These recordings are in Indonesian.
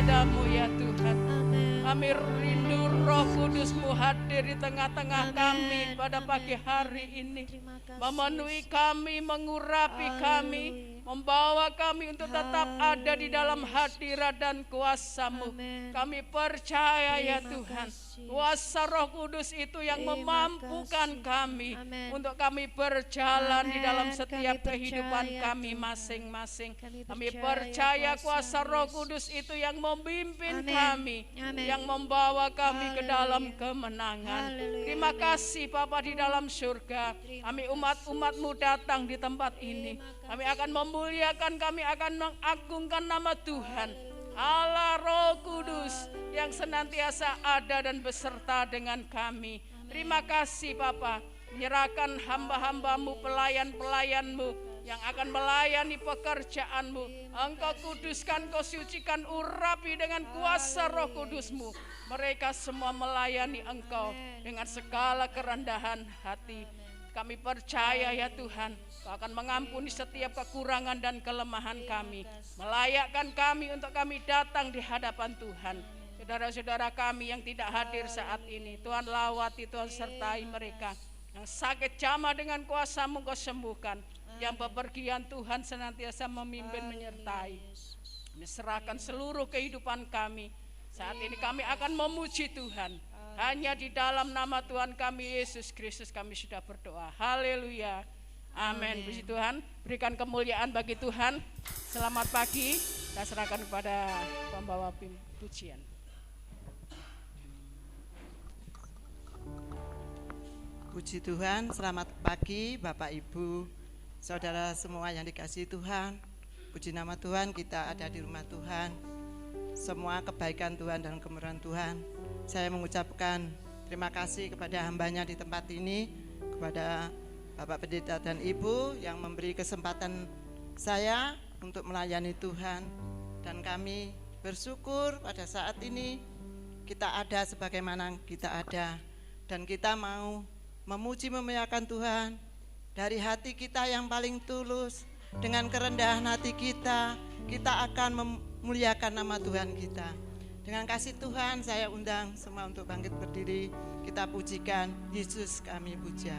kepadamu ya Tuhan. Amin. Kami rindu Roh Kudus-Mu hadir di tengah-tengah Amin. kami pada pagi hari ini. Terima kasih. Memenuhi kami, mengurapi kami, Haleluya. membawa kami untuk tetap ada di dalam hadirat dan kuasa-Mu. Amin. Kami percaya ya Terima Tuhan, kasih. kuasa Roh Kudus itu yang Terima memampukan kasih. kami Amin. untuk kami berjalan di dalam Amin. setiap Kami kehidupan percaya, kami Tuhan. masing-masing. Kami Kami percaya percaya kuasa kuasa-Mu, Roh Yesus. Kudus itu yang memimpin Amin. kami, Amin. yang membawa kami ke dalam Haleluya. kemenangan. Haleluya. Terima Amin. kasih Bapa di dalam surga. Kami umat-umat-Mu datang di tempat ini. Kami akan memuliakan, kami akan mengagungkan nama Tuhan. Allah Roh Kudus yang senantiasa ada dan beserta dengan kami. Terima kasih Bapa, menyerahkan hamba-hamba-Mu, pelayan-pelayan-Mu yang akan melayani pekerjaan-Mu. Engkau kuduskan, Kau sucikan, urapi dengan kuasa Roh Kudus-Mu. Mereka semua melayani Engkau dengan segala kerendahan hati. Kami percaya ya Tuhan, Kau akan mengampuni setiap kekurangan dan kelemahan kami, melayakkan kami untuk kami datang di hadapan Tuhan. Saudara-saudara kami yang tidak hadir saat ini, Tuhan lawati, Tuhan sertai mereka. Yang sakit jamah dengan kuasa-Mu Kau sembuhkan. Yang bepergian Tuhan senantiasa memimpin menyertai. Kami serahkan seluruh kehidupan kami. Saat ini kami akan memuji Tuhan. Hanya di dalam nama Tuhan kami Yesus Kristus kami sudah berdoa. Haleluya. Amin. Puji Tuhan, berikan kemuliaan bagi Tuhan. Selamat pagi. Kita serahkan kepada pembawa pujian. Puji Tuhan, selamat pagi Bapak Ibu, saudara semua yang dikasihi Tuhan. Puji nama Tuhan, kita ada di rumah Tuhan. Semua kebaikan Tuhan dan kemurahan Tuhan. Saya mengucapkan terima kasih kepada hambanya di tempat ini, kepada Bapak Pendeta dan Ibu yang memberi kesempatan saya untuk melayani Tuhan. Dan kami bersyukur pada saat ini kita ada sebagaimana kita ada. Dan kita mau memuji memuliakan Tuhan dari hati kita yang paling tulus. Dengan kerendahan hati kita akan memuliakan nama Tuhan kita. Dengan kasih Tuhan saya undang semua untuk bangkit berdiri. Kita pujikan Yesus kami puja.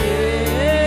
Yesus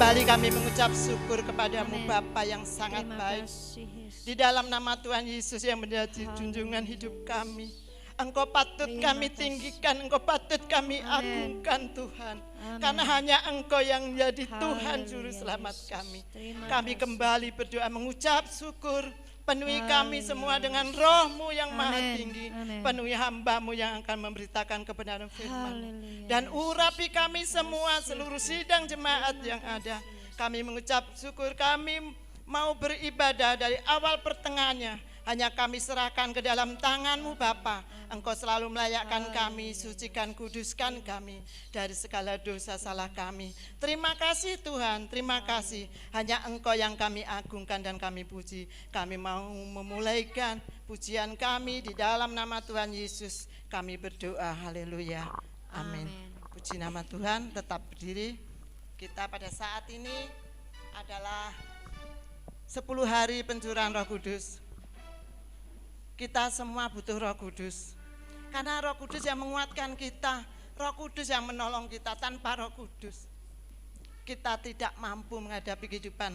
Kembali kami mengucap syukur kepadamu Bapa yang sangat Terima baik. kasih, Yesus. Di dalam nama Tuhan Yesus yang menjadi junjungan hidup kami. Engkau patut Terima kami kasih. tinggikan, Engkau patut kami Amin. agungkan Tuhan. Amin. Karena hanya Engkau yang menjadi Tuhan Haleluya, juru selamat Yesus. kami. Terima Kami kasih. kembali berdoa mengucap syukur. Penuhi kami Haleluya. semua dengan roh-Mu yang maha Amin. tinggi. Amin. Penuhi hamba-Mu yang akan memberitakan kebenaran firman. Haleluya, Dan Yesus. urapi kami semua seluruh sidang jemaat yang ada. Kami mengucap syukur, kami mau beribadah dari awal pertengahannya. Hanya kami serahkan ke dalam tangan-Mu Bapa. Engkau selalu melayakkan kami, sucikan, kuduskan kami dari segala dosa salah kami. Terima kasih Tuhan, terima kasih. Hanya Engkau yang kami agungkan dan kami puji. Kami mau memulaikan pujian kami di dalam nama Tuhan Yesus. Kami berdoa, haleluya, amin. Amin. Puji nama Tuhan, tetap berdiri. Kita pada saat ini adalah 10 hari pencurahan Roh Kudus. Kita semua butuh Roh Kudus. Karena Roh Kudus yang menguatkan kita, Roh Kudus yang menolong kita. Tanpa Roh Kudus, kita tidak mampu menghadapi kehidupan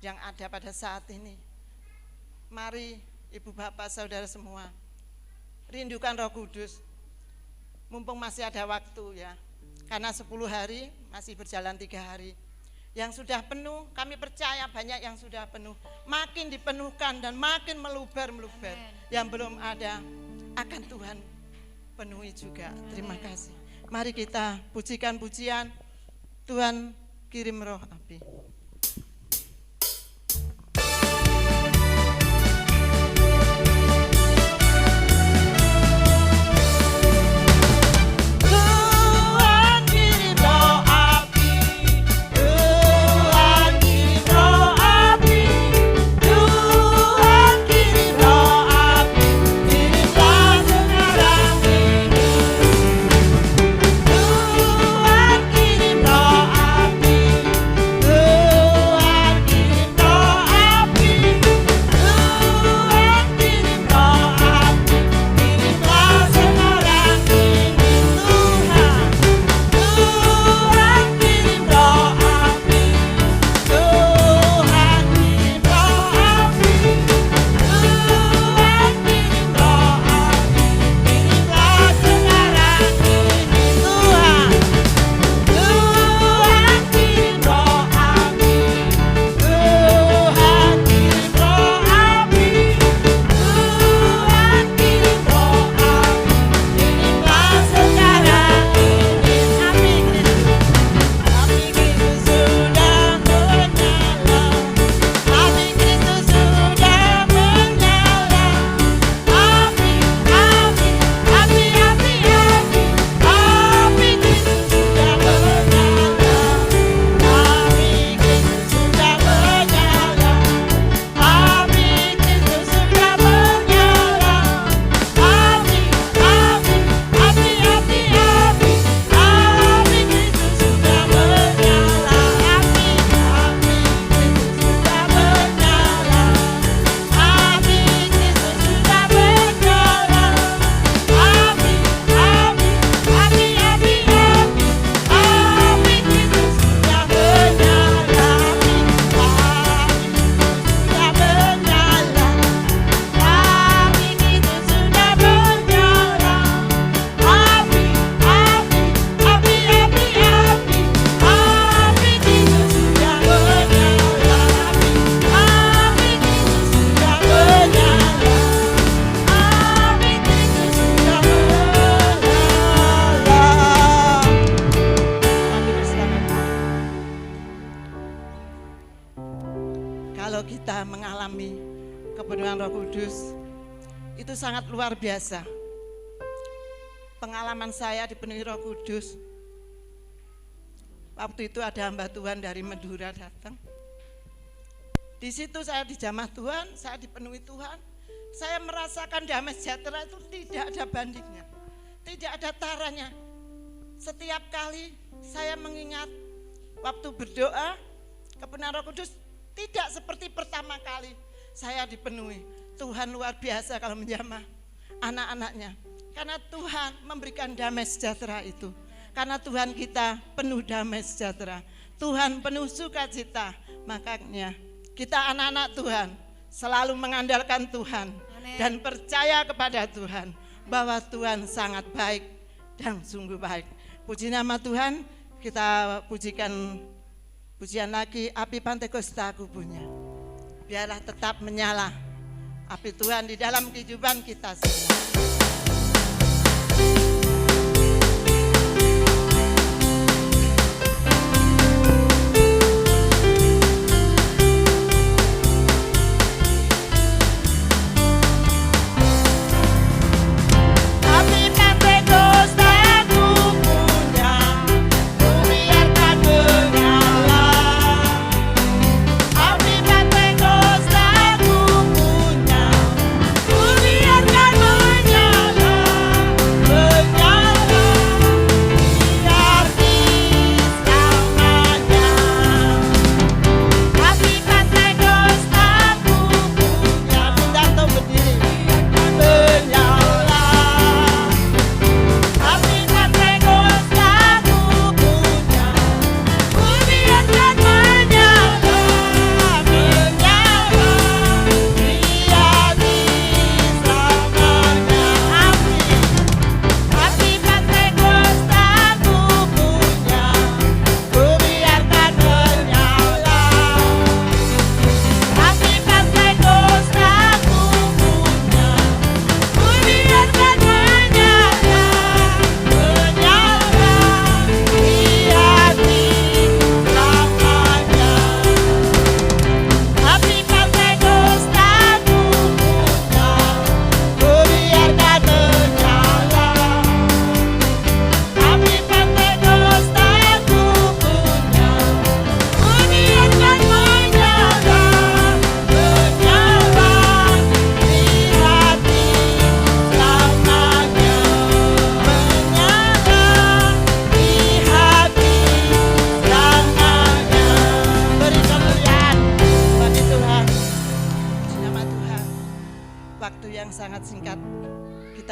yang ada pada saat ini. Mari Ibu Bapak Saudara semua, rindukan Roh Kudus. Mumpung masih ada waktu ya. Karena 10 hari masih berjalan 3 hari. Yang sudah penuh, kami percaya banyak yang sudah penuh. Makin dipenuhkan dan makin meluber-meluber. Yang belum ada, akan Tuhan penuhi juga. Terima kasih. Mari kita pujikan pujian. Tuhan kirim roh api. Kalau kita mengalami kepenuhan Roh Kudus, itu sangat luar biasa. Pengalaman saya dipenuhi Roh Kudus. Waktu itu ada hamba Tuhan dari Madura datang. Di situ saya dijamah Tuhan, saya dipenuhi Tuhan. Saya merasakan damai sejahtera itu tidak ada bandingnya, tidak ada taranya. Setiap kali saya mengingat waktu berdoa, kepenuhan Roh Kudus tidak seperti pertama kali saya dipenuhi. Tuhan luar biasa kalau menjamah anak-anaknya. Karena Tuhan memberikan damai sejahtera itu. Karena Tuhan kita penuh damai sejahtera, Tuhan penuh sukacita. Makanya kita anak-anak Tuhan selalu mengandalkan Tuhan dan percaya kepada Tuhan bahwa Tuhan sangat baik dan sungguh baik. Puji nama Tuhan, kita pujikan pujian lagi, api Pantekosta kubunya. Biarlah tetap menyala api Tuhan di dalam kehidupan kita semua.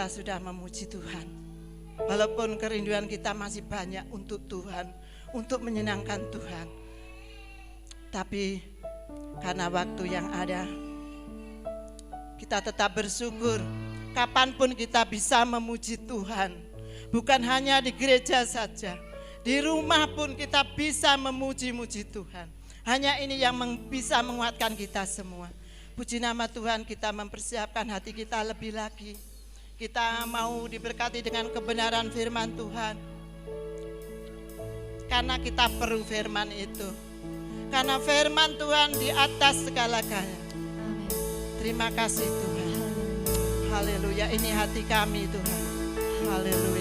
Sudah memuji Tuhan. Walaupun kerinduan kita masih banyak untuk Tuhan, untuk menyenangkan Tuhan, tapi karena waktu yang ada, kita tetap bersyukur. Kapanpun kita bisa memuji Tuhan, bukan hanya di gereja saja, di rumah pun kita bisa memuji-muji Tuhan. Hanya ini yang bisa menguatkan kita semua. Puji nama Tuhan, kita mempersiapkan hati kita lebih lagi. Kita mau diberkati dengan kebenaran firman Tuhan. Karena kita perlu firman itu. Karena firman Tuhan di atas segala-galanya. Terima kasih Tuhan. Haleluya, ini hati kami Tuhan. Haleluya.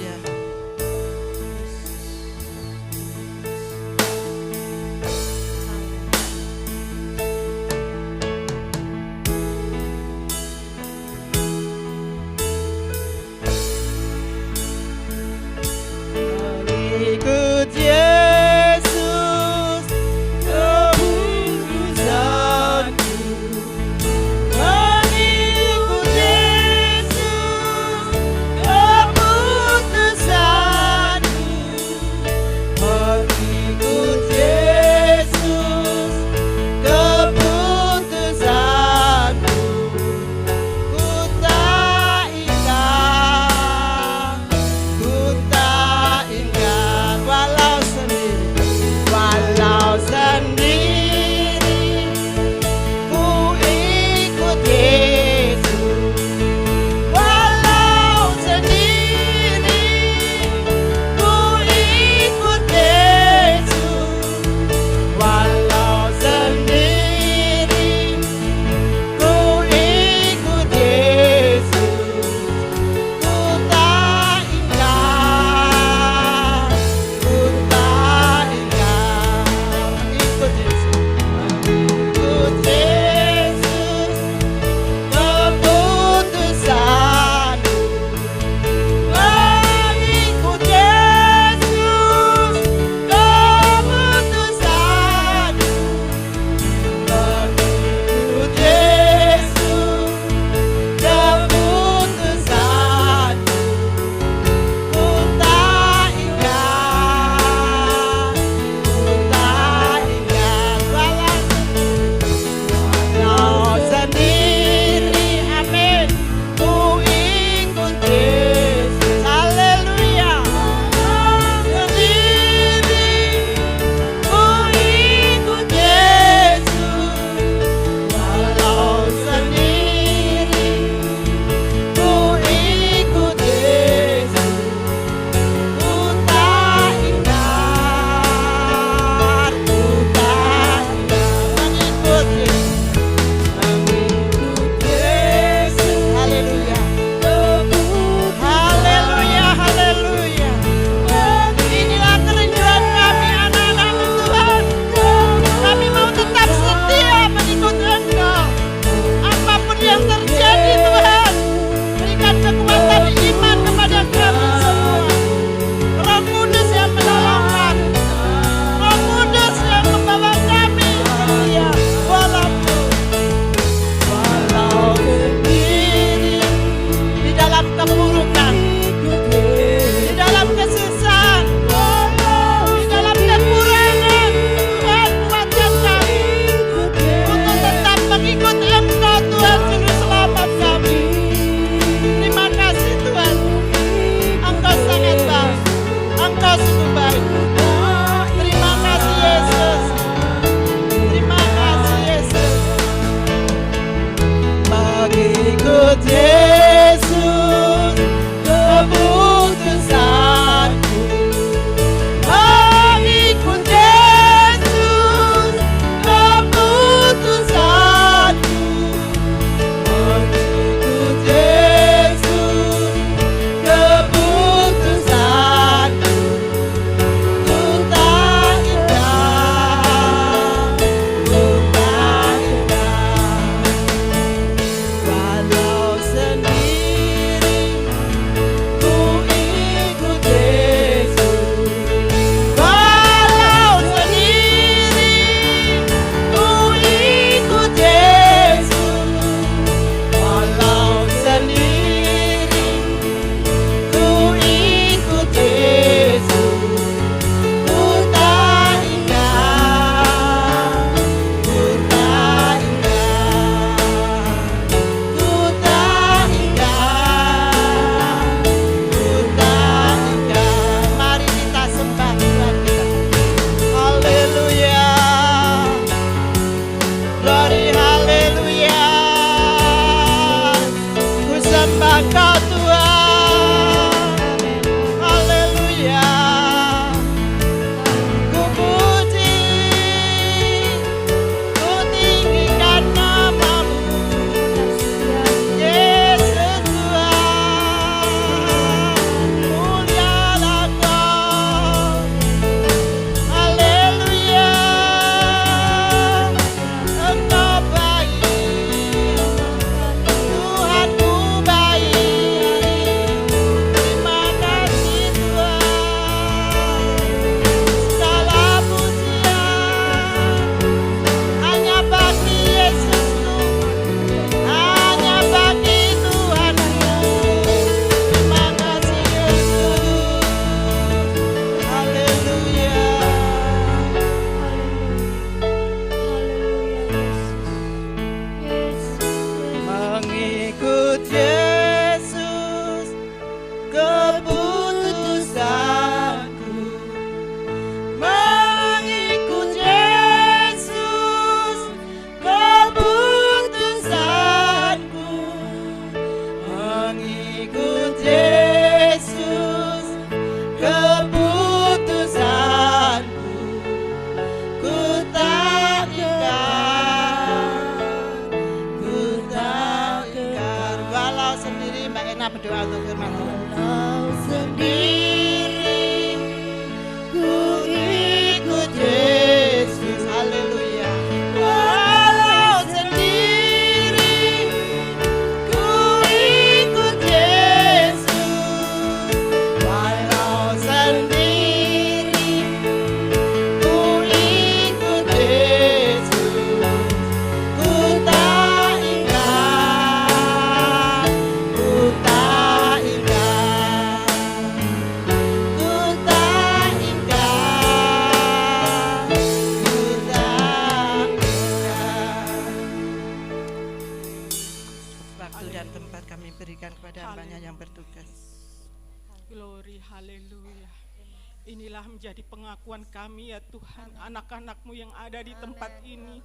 berdoa untuk firman Tuhan. Walau sendiri ku ikut Yesus. Haleluya. Walau sendiri ku ikut Yesus. Walau sendiri ku ikut Yesus, ku tak ingat, ku tak ingat, ku tak ingat, ku tak ingat. Waktu dan tempat kami berikan kepada hambanya yang bertugas. Glory, haleluya. Inilah menjadi pengakuan kami ya Tuhan, anak-anak-Mu yang ada di tempat ini.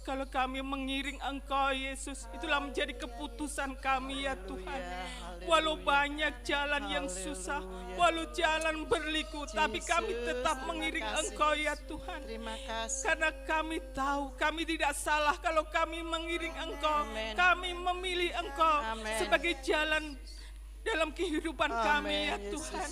Kalau kami mengiring Engkau Yesus, itulah menjadi keputusan kami ya Tuhan. Walau banyak jalan yang susah, walau jalan berliku, tapi kami tetap mengiring Engkau ya Tuhan. Terima kasih. Karena kami tahu kami tidak salah kalau kami mengiring Engkau. Amen. Kami memilih Engkau Amen. sebagai jalan dalam kehidupan kami ya Amen, Yesus. Tuhan.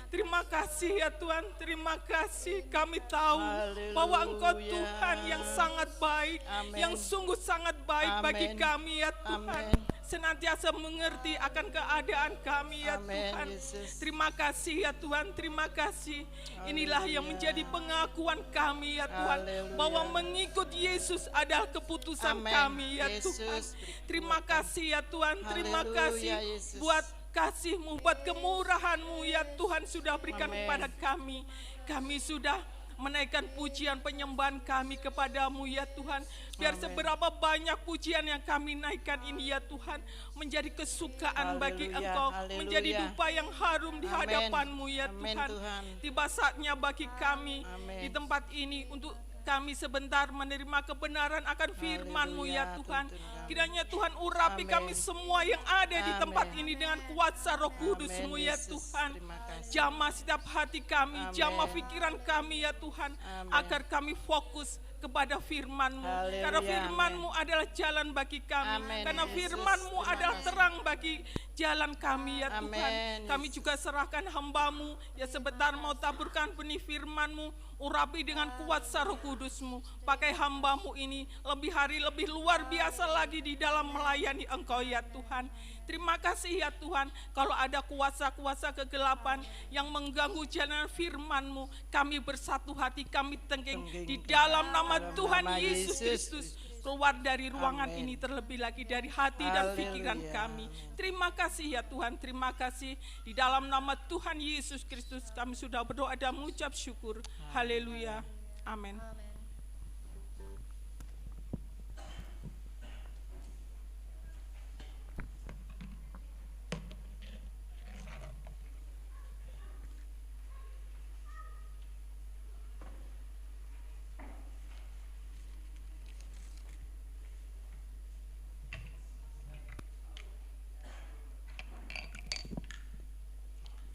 Terima kasih ya Tuhan, terima kasih. Kami tahu bahwa Engkau Haleluya. Tuhan yang sangat baik, Amen. yang sungguh sangat baik bagi Amen. kami ya Tuhan. Amen. Senantiasa mengerti akan keadaan kami ya Amen, Tuhan. Yesus. Terima kasih ya Tuhan, terima kasih. Inilah yang menjadi pengakuan kami ya Tuhan, Haleluya. bahwa mengikut Yesus adalah keputusan Amen, kami ya Yesus. Tuhan. Terima kasih ya Tuhan, terima Haleluya, kasih Yesus. buat kasih-Mu, buat kemurahan-Mu ya Tuhan sudah berikan Amen. kepada kami. Kami sudah menaikkan pujian penyembahan kami kepadamu ya Tuhan. Biar Amen. seberapa banyak pujian yang kami naikkan ini ya Tuhan, menjadi kesukaan bagi Haleluya, Engkau, haleluya. menjadi dupa yang harum di Amen. hadapan-Mu ya Amen, Tuhan. Tuhan. Tiba saatnya bagi kami Amen. di tempat ini untuk kami sebentar menerima kebenaran akan firman-Mu ya Haleluya, Tuhan. tuntun kami. Kiranya Tuhan urapi Amen. kami semua yang ada di tempat Amen. ini dengan kuasa Roh Kudus-Mu Amen, ya Yesus. Tuhan. Terima kasih. Jamah setiap hati kami, Amen. jamah pikiran kami ya Tuhan, Amen. agar kami fokus kepada firman-Mu. Haleluya, Karena firman-Mu adalah jalan bagi kami. Amen, Karena Yesus. firman-Mu Terima adalah kasih. terang bagi jalan kami ya Amen, Tuhan. Kami Yesus. juga serahkan hamba-Mu ya sebentar mau taburkan benih firman-Mu, urapi dengan kuasa Roh Kudus-Mu. Pakai hamba-Mu ini lebih hari lebih luar biasa lagi di dalam melayani Engkau ya Tuhan. Terima kasih ya Tuhan, kalau ada kuasa-kuasa kegelapan yang mengganggu jalan firman-Mu, kami bersatu hati, kami tengging di dalam nama Dalam Tuhan nama Yesus Yesus Kristus. Keluar dari ruangan Amen. ini, terlebih lagi dari hati dan pikiran Haleluya. kami. Terima kasih ya Tuhan, terima kasih. Di dalam nama Tuhan Yesus Kristus kami sudah berdoa dan mengucap syukur. Haleluya. Amin.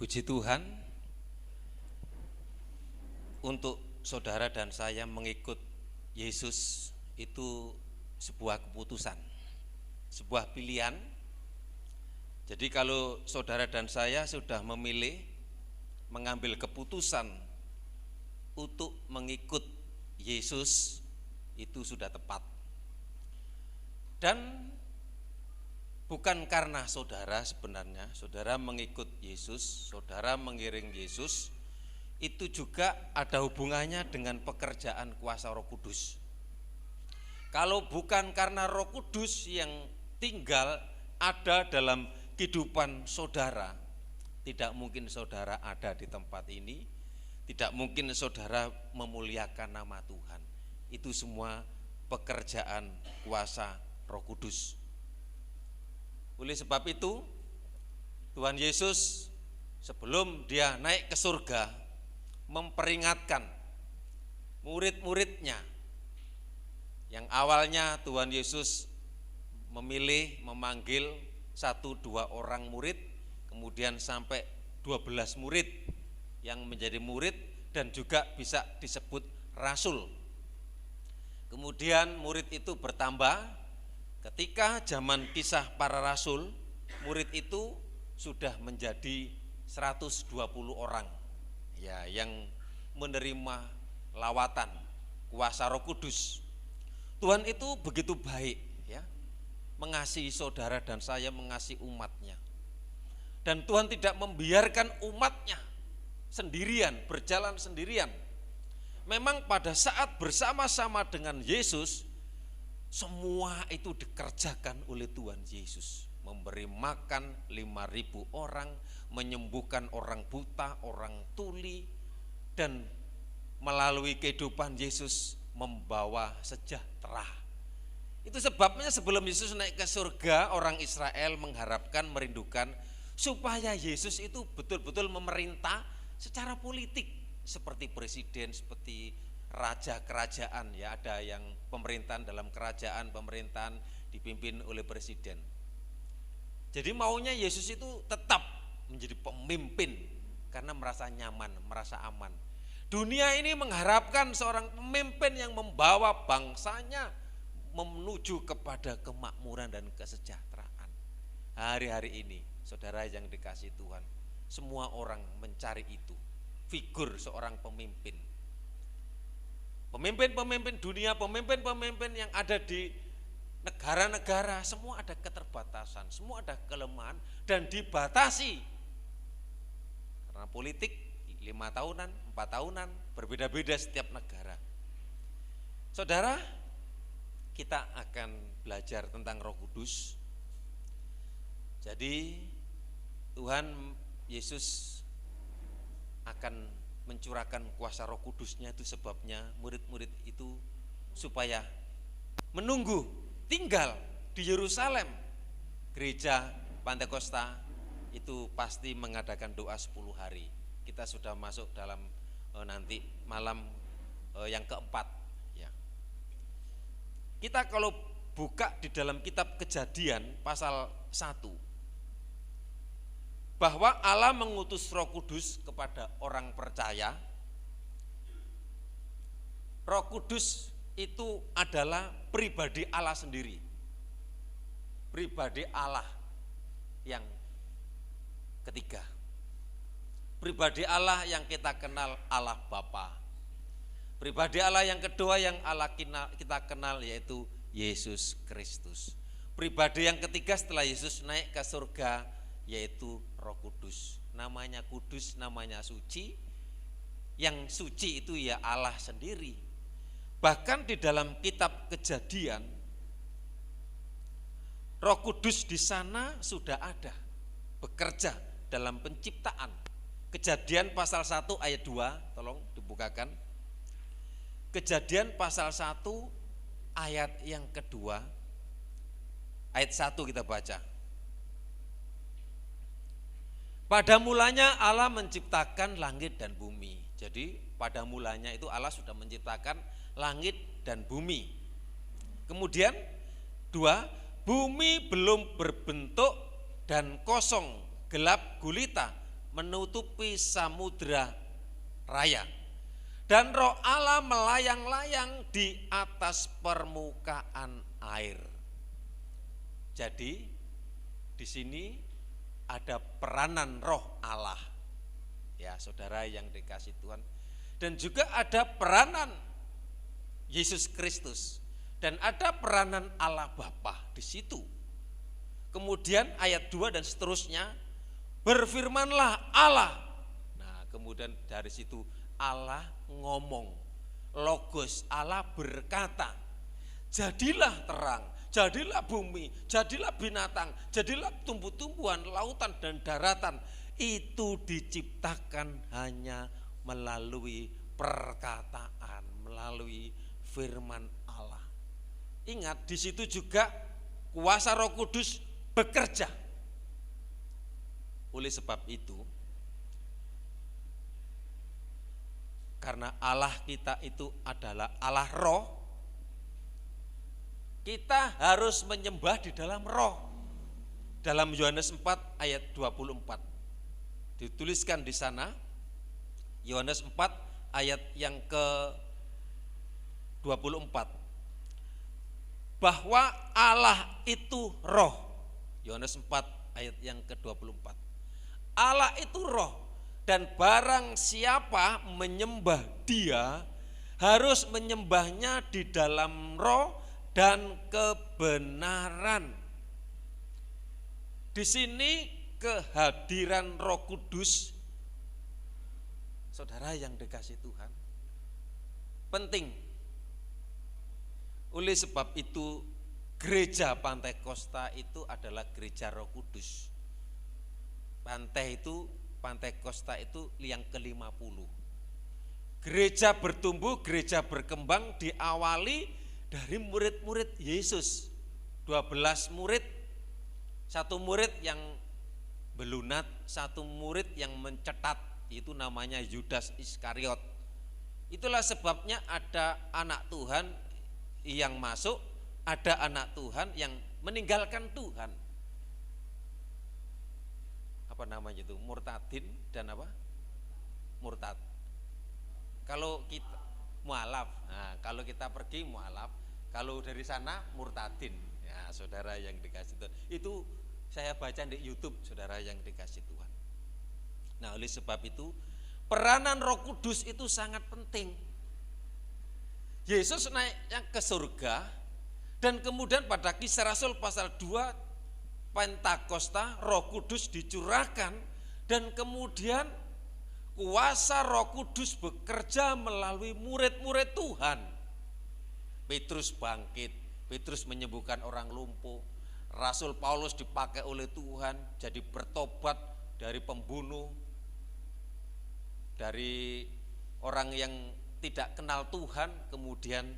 Puji Tuhan, untuk saudara dan saya mengikut Yesus itu sebuah keputusan, sebuah pilihan. Jadi kalau saudara dan saya sudah memilih mengambil keputusan untuk mengikut Yesus, itu sudah tepat. Dan bukan karena saudara sebenarnya, saudara mengikut Yesus, saudara mengiring Yesus, itu juga ada hubungannya dengan pekerjaan kuasa Roh Kudus. Kalau bukan karena Roh Kudus yang tinggal ada dalam kehidupan saudara, tidak mungkin saudara ada di tempat ini, tidak mungkin saudara memuliakan nama Tuhan. Itu semua pekerjaan kuasa Roh Kudus. Oleh sebab itu, Tuhan Yesus sebelum dia naik ke surga memperingatkan murid-muridnya yang awalnya Tuhan Yesus memilih, memanggil 1-2 orang murid, kemudian sampai 12 murid yang menjadi murid dan juga bisa disebut rasul. Kemudian murid itu bertambah. Ketika zaman kisah para rasul, murid itu sudah menjadi 120 orang ya yang menerima lawatan kuasa Roh Kudus. Tuhan itu begitu baik ya, mengasihi saudara dan saya mengasihi umatnya. Dan Tuhan tidak membiarkan umatnya sendirian, berjalan sendirian. Memang pada saat bersama-sama dengan Yesus, semua itu dikerjakan oleh Tuhan Yesus. Memberi makan 5.000 orang, menyembuhkan orang buta, orang tuli, dan melalui kehidupan Yesus membawa sejahtera. Itu sebabnya sebelum Yesus naik ke surga, orang Israel mengharapkan, merindukan supaya Yesus itu betul-betul memerintah secara politik, seperti presiden, seperti raja kerajaan ya, ada yang pemerintahan dalam kerajaan, pemerintahan dipimpin oleh presiden. Jadi maunya Yesus itu tetap menjadi pemimpin karena merasa nyaman, merasa aman. Dunia ini mengharapkan seorang pemimpin yang membawa bangsanya menuju kepada kemakmuran dan kesejahteraan. Hari-hari ini, saudara yang dikasihi Tuhan, semua orang mencari itu, figur seorang pemimpin. Pemimpin-pemimpin dunia, pemimpin-pemimpin yang ada di negara-negara, semua ada keterbatasan, semua ada kelemahan dan dibatasi. Karena politik 5 tahunan, 4 tahunan, berbeda-beda setiap negara. Saudara, kita akan belajar tentang Roh Kudus. Jadi Tuhan Yesus akan mencurahkan kuasa Roh Kudusnya, itu sebabnya murid-murid itu supaya menunggu tinggal di Yerusalem. Gereja Pantekosta itu pasti mengadakan doa 10 hari. Kita sudah masuk dalam nanti malam yang keempat ya. Kita kalau buka di dalam kitab Kejadian pasal 1, bahwa Allah mengutus Roh Kudus kepada orang percaya. Roh Kudus itu adalah pribadi Allah sendiri, pribadi Allah yang ketiga, pribadi Allah yang kita kenal, Allah Bapa. Pribadi Allah yang kedua yang kita kenal yaitu Yesus Kristus. Pribadi yang ketiga setelah Yesus naik ke surga yaitu Roh Kudus. Namanya kudus, namanya suci. Yang suci itu ya Allah sendiri. Bahkan di dalam kitab Kejadian, Roh Kudus di sana sudah ada, bekerja dalam penciptaan. Kejadian pasal 1 ayat 2, tolong dibukakan. Kejadian pasal 1 ayat yang kedua, ayat 1 kita baca. Pada mulanya Allah menciptakan langit dan bumi. Jadi pada mulanya itu Allah sudah menciptakan langit dan bumi. Kemudian 2, bumi belum berbentuk dan kosong, gelap gulita, menutupi samudra raya. Dan roh Allah melayang-layang di atas permukaan air. Jadi di sini ada peranan roh Allah, ya saudara yang dikasihi Tuhan, dan juga ada peranan Yesus Kristus, dan ada peranan Allah Bapa di situ. Kemudian ayat 2 dan seterusnya, berfirmanlah Allah. Nah, kemudian dari situ Allah ngomong, logos, Allah berkata, jadilah terang, jadilah bumi, jadilah binatang, jadilah tumbuh-tumbuhan, lautan dan daratan. Itu diciptakan hanya melalui perkataan, melalui firman Allah. Ingat, di situ juga kuasa Roh Kudus bekerja. Oleh sebab itu, karena Allah kita itu adalah Allah Roh, kita harus menyembah di dalam roh. Dalam Yohanes 4 ayat 24 dituliskan di sana, Yohanes 4 ayat yang ke-24, bahwa Allah itu roh. Yohanes 4 ayat yang ke-24. Allah itu roh, dan barang siapa menyembah Dia harus menyembahnya di dalam roh dan kebenaran. Di sini kehadiran Roh Kudus, saudara yang dikasih Tuhan, penting. Oleh sebab itu gereja Pantai Kosta itu adalah gereja Roh Kudus. Pantai Kosta itu yang ke-50. Gereja bertumbuh, gereja berkembang diawali dari murid-murid Yesus. 12 murid, 1 murid yang belunat, 1 murid yang mencetat, itu namanya Yudas Iskariot. Itulah sebabnya ada anak Tuhan yang masuk, ada anak Tuhan yang meninggalkan Tuhan. Apa namanya itu? Murtadin dan apa? Murtad. Kalau kita mualaf, nah, kalau kita pergi mualaf, kalau dari sana murtadin. Ya, saudara yang dikasih Tuhan. Itu saya baca di YouTube, saudara yang dikasih Tuhan. Nah, oleh sebab itu peranan Roh Kudus itu sangat penting. Yesus naik ke surga, dan kemudian pada Kisah Rasul pasal 2 Pentakosta, Roh Kudus dicurahkan, dan kemudian kuasa Roh Kudus bekerja melalui murid-murid Tuhan. Petrus bangkit, Petrus menyembuhkan orang lumpuh. Rasul Paulus dipakai oleh Tuhan jadi bertobat dari pembunuh, dari orang yang tidak kenal Tuhan, kemudian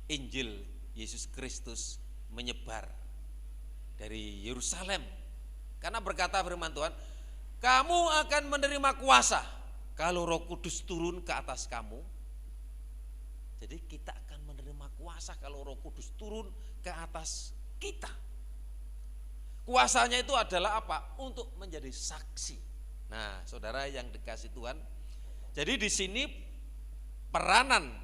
Injil Yesus Kristus menyebar dari Yerusalem. Karena berkata firman Tuhan, kamu akan menerima kuasa kalau Roh Kudus turun ke atas kamu. Jadi kita akan menerima kuasa kalau Roh Kudus turun ke atas kita. Kuasanya itu adalah apa? Untuk menjadi saksi. Nah, saudara yang dikasih Tuhan, jadi di sini peranan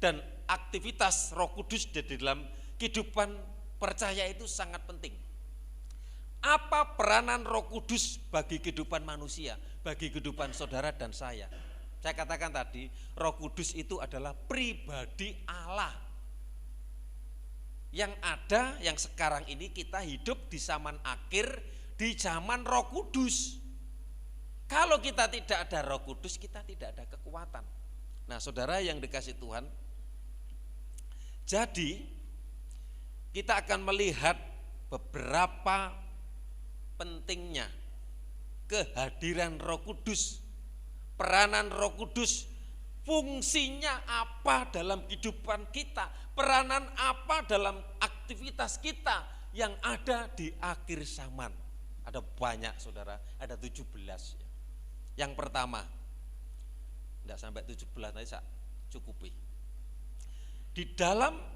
dan aktivitas Roh Kudus di dalam kehidupan percaya itu sangat penting. Apa peranan Roh Kudus bagi kehidupan manusia, bagi kehidupan saudara dan saya? Saya katakan tadi, Roh Kudus itu adalah pribadi Allah. Yang ada, yang sekarang ini kita hidup di zaman akhir, di zaman Roh Kudus. Kalau kita tidak ada Roh Kudus, kita tidak ada kekuatan. Nah, saudara yang dikasih Tuhan, jadi kita akan melihat beberapa pentingnya kehadiran Roh Kudus, peranan Roh Kudus, fungsinya apa dalam kehidupan kita, peranan apa dalam aktivitas kita yang ada di akhir zaman. Ada banyak, saudara, ada 17. Yang pertama, tidak sampai 17, nanti saya cukupi. Di dalam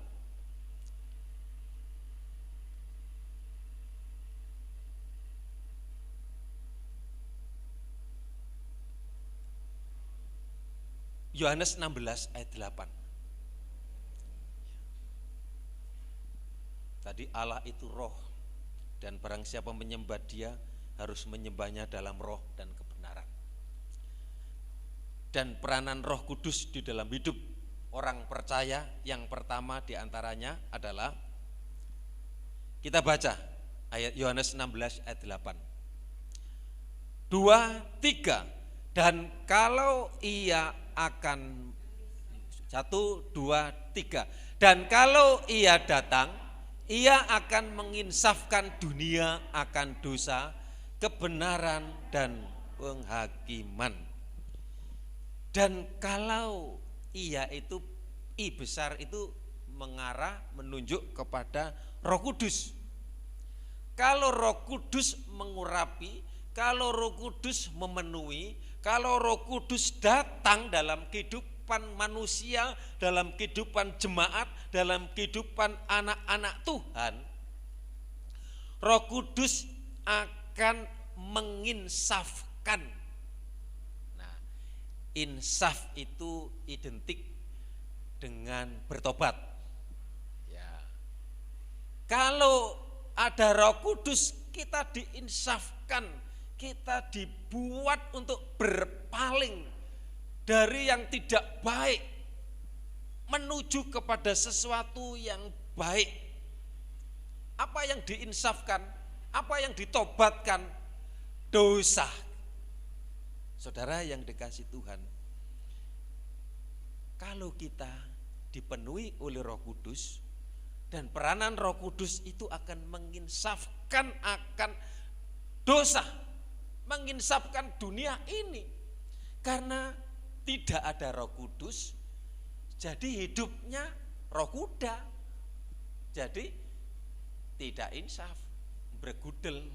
Yohanes 16 ayat 8. Tadi Allah itu roh, dan barang siapa menyembah Dia harus menyembahnya dalam roh dan kebenaran. Dan peranan Roh Kudus di dalam hidup orang percaya yang pertama diantaranya adalah, kita baca ayat Yohanes 16 ayat 8. 2, 3. Dan kalau ia akan 1, 2, 3. Dan kalau ia datang, ia akan menginsafkan dunia akan dosa, kebenaran dan penghakiman. Dan kalau ia itu, I besar itu mengarah menunjuk kepada Roh Kudus. Kalau Roh Kudus mengurapi, kalau Roh Kudus memenuhi, kalau Roh Kudus datang dalam kehidupan manusia, dalam kehidupan jemaat, dalam kehidupan anak-anak Tuhan, Roh Kudus akan menginsafkan. Nah, insaf itu identik dengan bertobat. Ya. Kalau ada Roh Kudus, kita diinsafkan, kita dibuat untuk berpaling dari yang tidak baik menuju kepada sesuatu yang baik. Apa yang diinsafkan, apa yang ditobatkan? Dosa. Saudara yang dikasih Tuhan, kalau kita dipenuhi oleh Roh Kudus, dan peranan Roh Kudus itu akan menginsafkan akan dosa, menginsafkan dunia ini. Karena tidak ada Roh Kudus, jadi hidupnya roh kuda. Jadi tidak insaf, bergudel,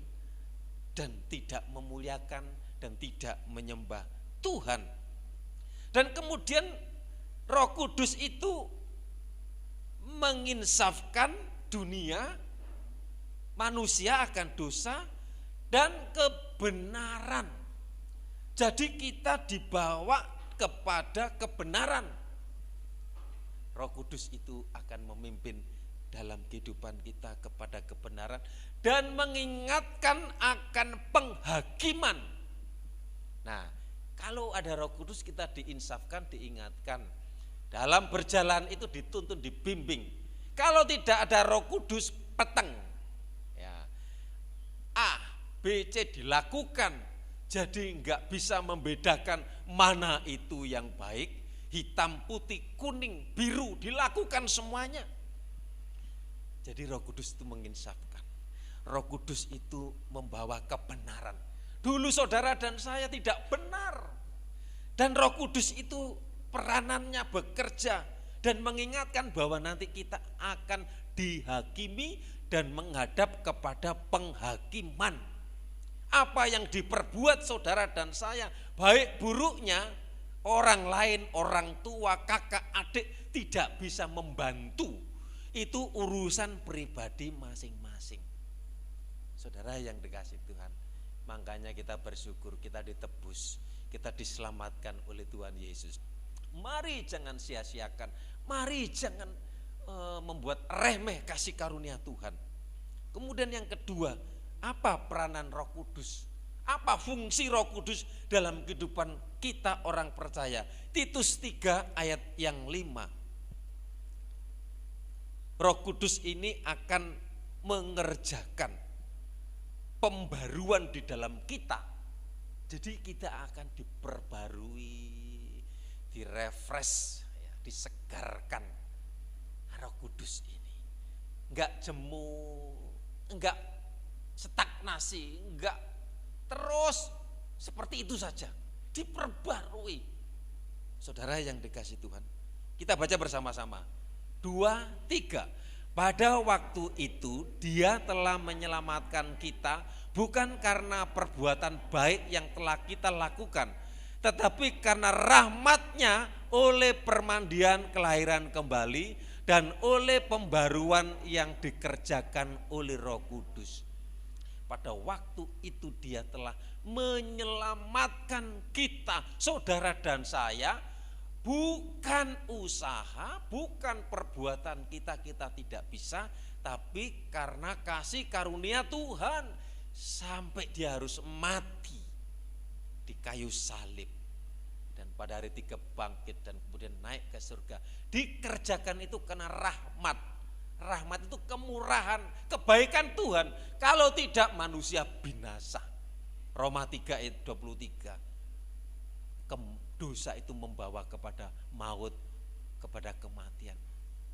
dan tidak memuliakan dan tidak menyembah Tuhan. Dan kemudian Roh Kudus itu menginsafkan dunia, manusia akan dosa dan kebenaran. Jadi kita dibawa kepada kebenaran. Roh Kudus itu akan memimpin dalam kehidupan kita kepada kebenaran dan mengingatkan akan penghakiman. Nah, kalau ada Roh Kudus kita diinsafkan, diingatkan. Dalam berjalan itu dituntun, dibimbing. Kalau tidak ada Roh Kudus, peteng. Ya. A, B, C dilakukan. Jadi enggak bisa membedakan mana itu yang baik, hitam, putih, kuning, biru, dilakukan semuanya. Jadi Roh Kudus itu menginsafkan. Roh Kudus itu membawa kebenaran. Dulu saudara dan saya tidak benar. Dan Roh Kudus itu peranannya bekerja dan mengingatkan bahwa nanti kita akan dihakimi dan menghadap kepada penghakiman. Apa yang diperbuat saudara dan saya, baik buruknya, orang lain, orang tua, kakak, adik tidak bisa membantu. Itu urusan pribadi masing-masing. Saudara yang dikasih Tuhan, makanya kita bersyukur, kita ditebus, kita diselamatkan oleh Tuhan Yesus. Mari jangan sia-siakan, mari jangan membuat remeh kasih karunia Tuhan. Kemudian yang kedua, apa peranan Roh Kudus? Apa fungsi Roh Kudus dalam kehidupan kita orang percaya? Titus 3 ayat yang 5. Roh Kudus ini akan mengerjakan pembaruan di dalam kita. Jadi kita akan diperbarui, direfresh, ya, disegarkan. Roh Kudus ini enggak jemu, enggak stagnasi, enggak terus seperti itu saja, diperbarui. Saudara yang dikasih Tuhan, kita baca bersama-sama. 2, 3. Pada waktu itu Dia telah menyelamatkan kita bukan karena perbuatan baik yang telah kita lakukan, tetapi karena rahmat-Nya oleh permandian kelahiran kembali dan oleh pembaruan yang dikerjakan oleh Roh Kudus. Pada waktu itu Dia telah menyelamatkan kita, saudara dan saya, bukan usaha, bukan perbuatan kita tidak bisa, tapi karena kasih karunia Tuhan sampai Dia harus mati di kayu salib dan pada hari 3 bangkit dan kemudian naik ke surga. Dikerjakan itu karena rahmat. Rahmat itu kemurahan, kebaikan Tuhan. Kalau tidak manusia binasa. Roma 3 ayat 23. Dosa itu membawa kepada maut, kepada kematian.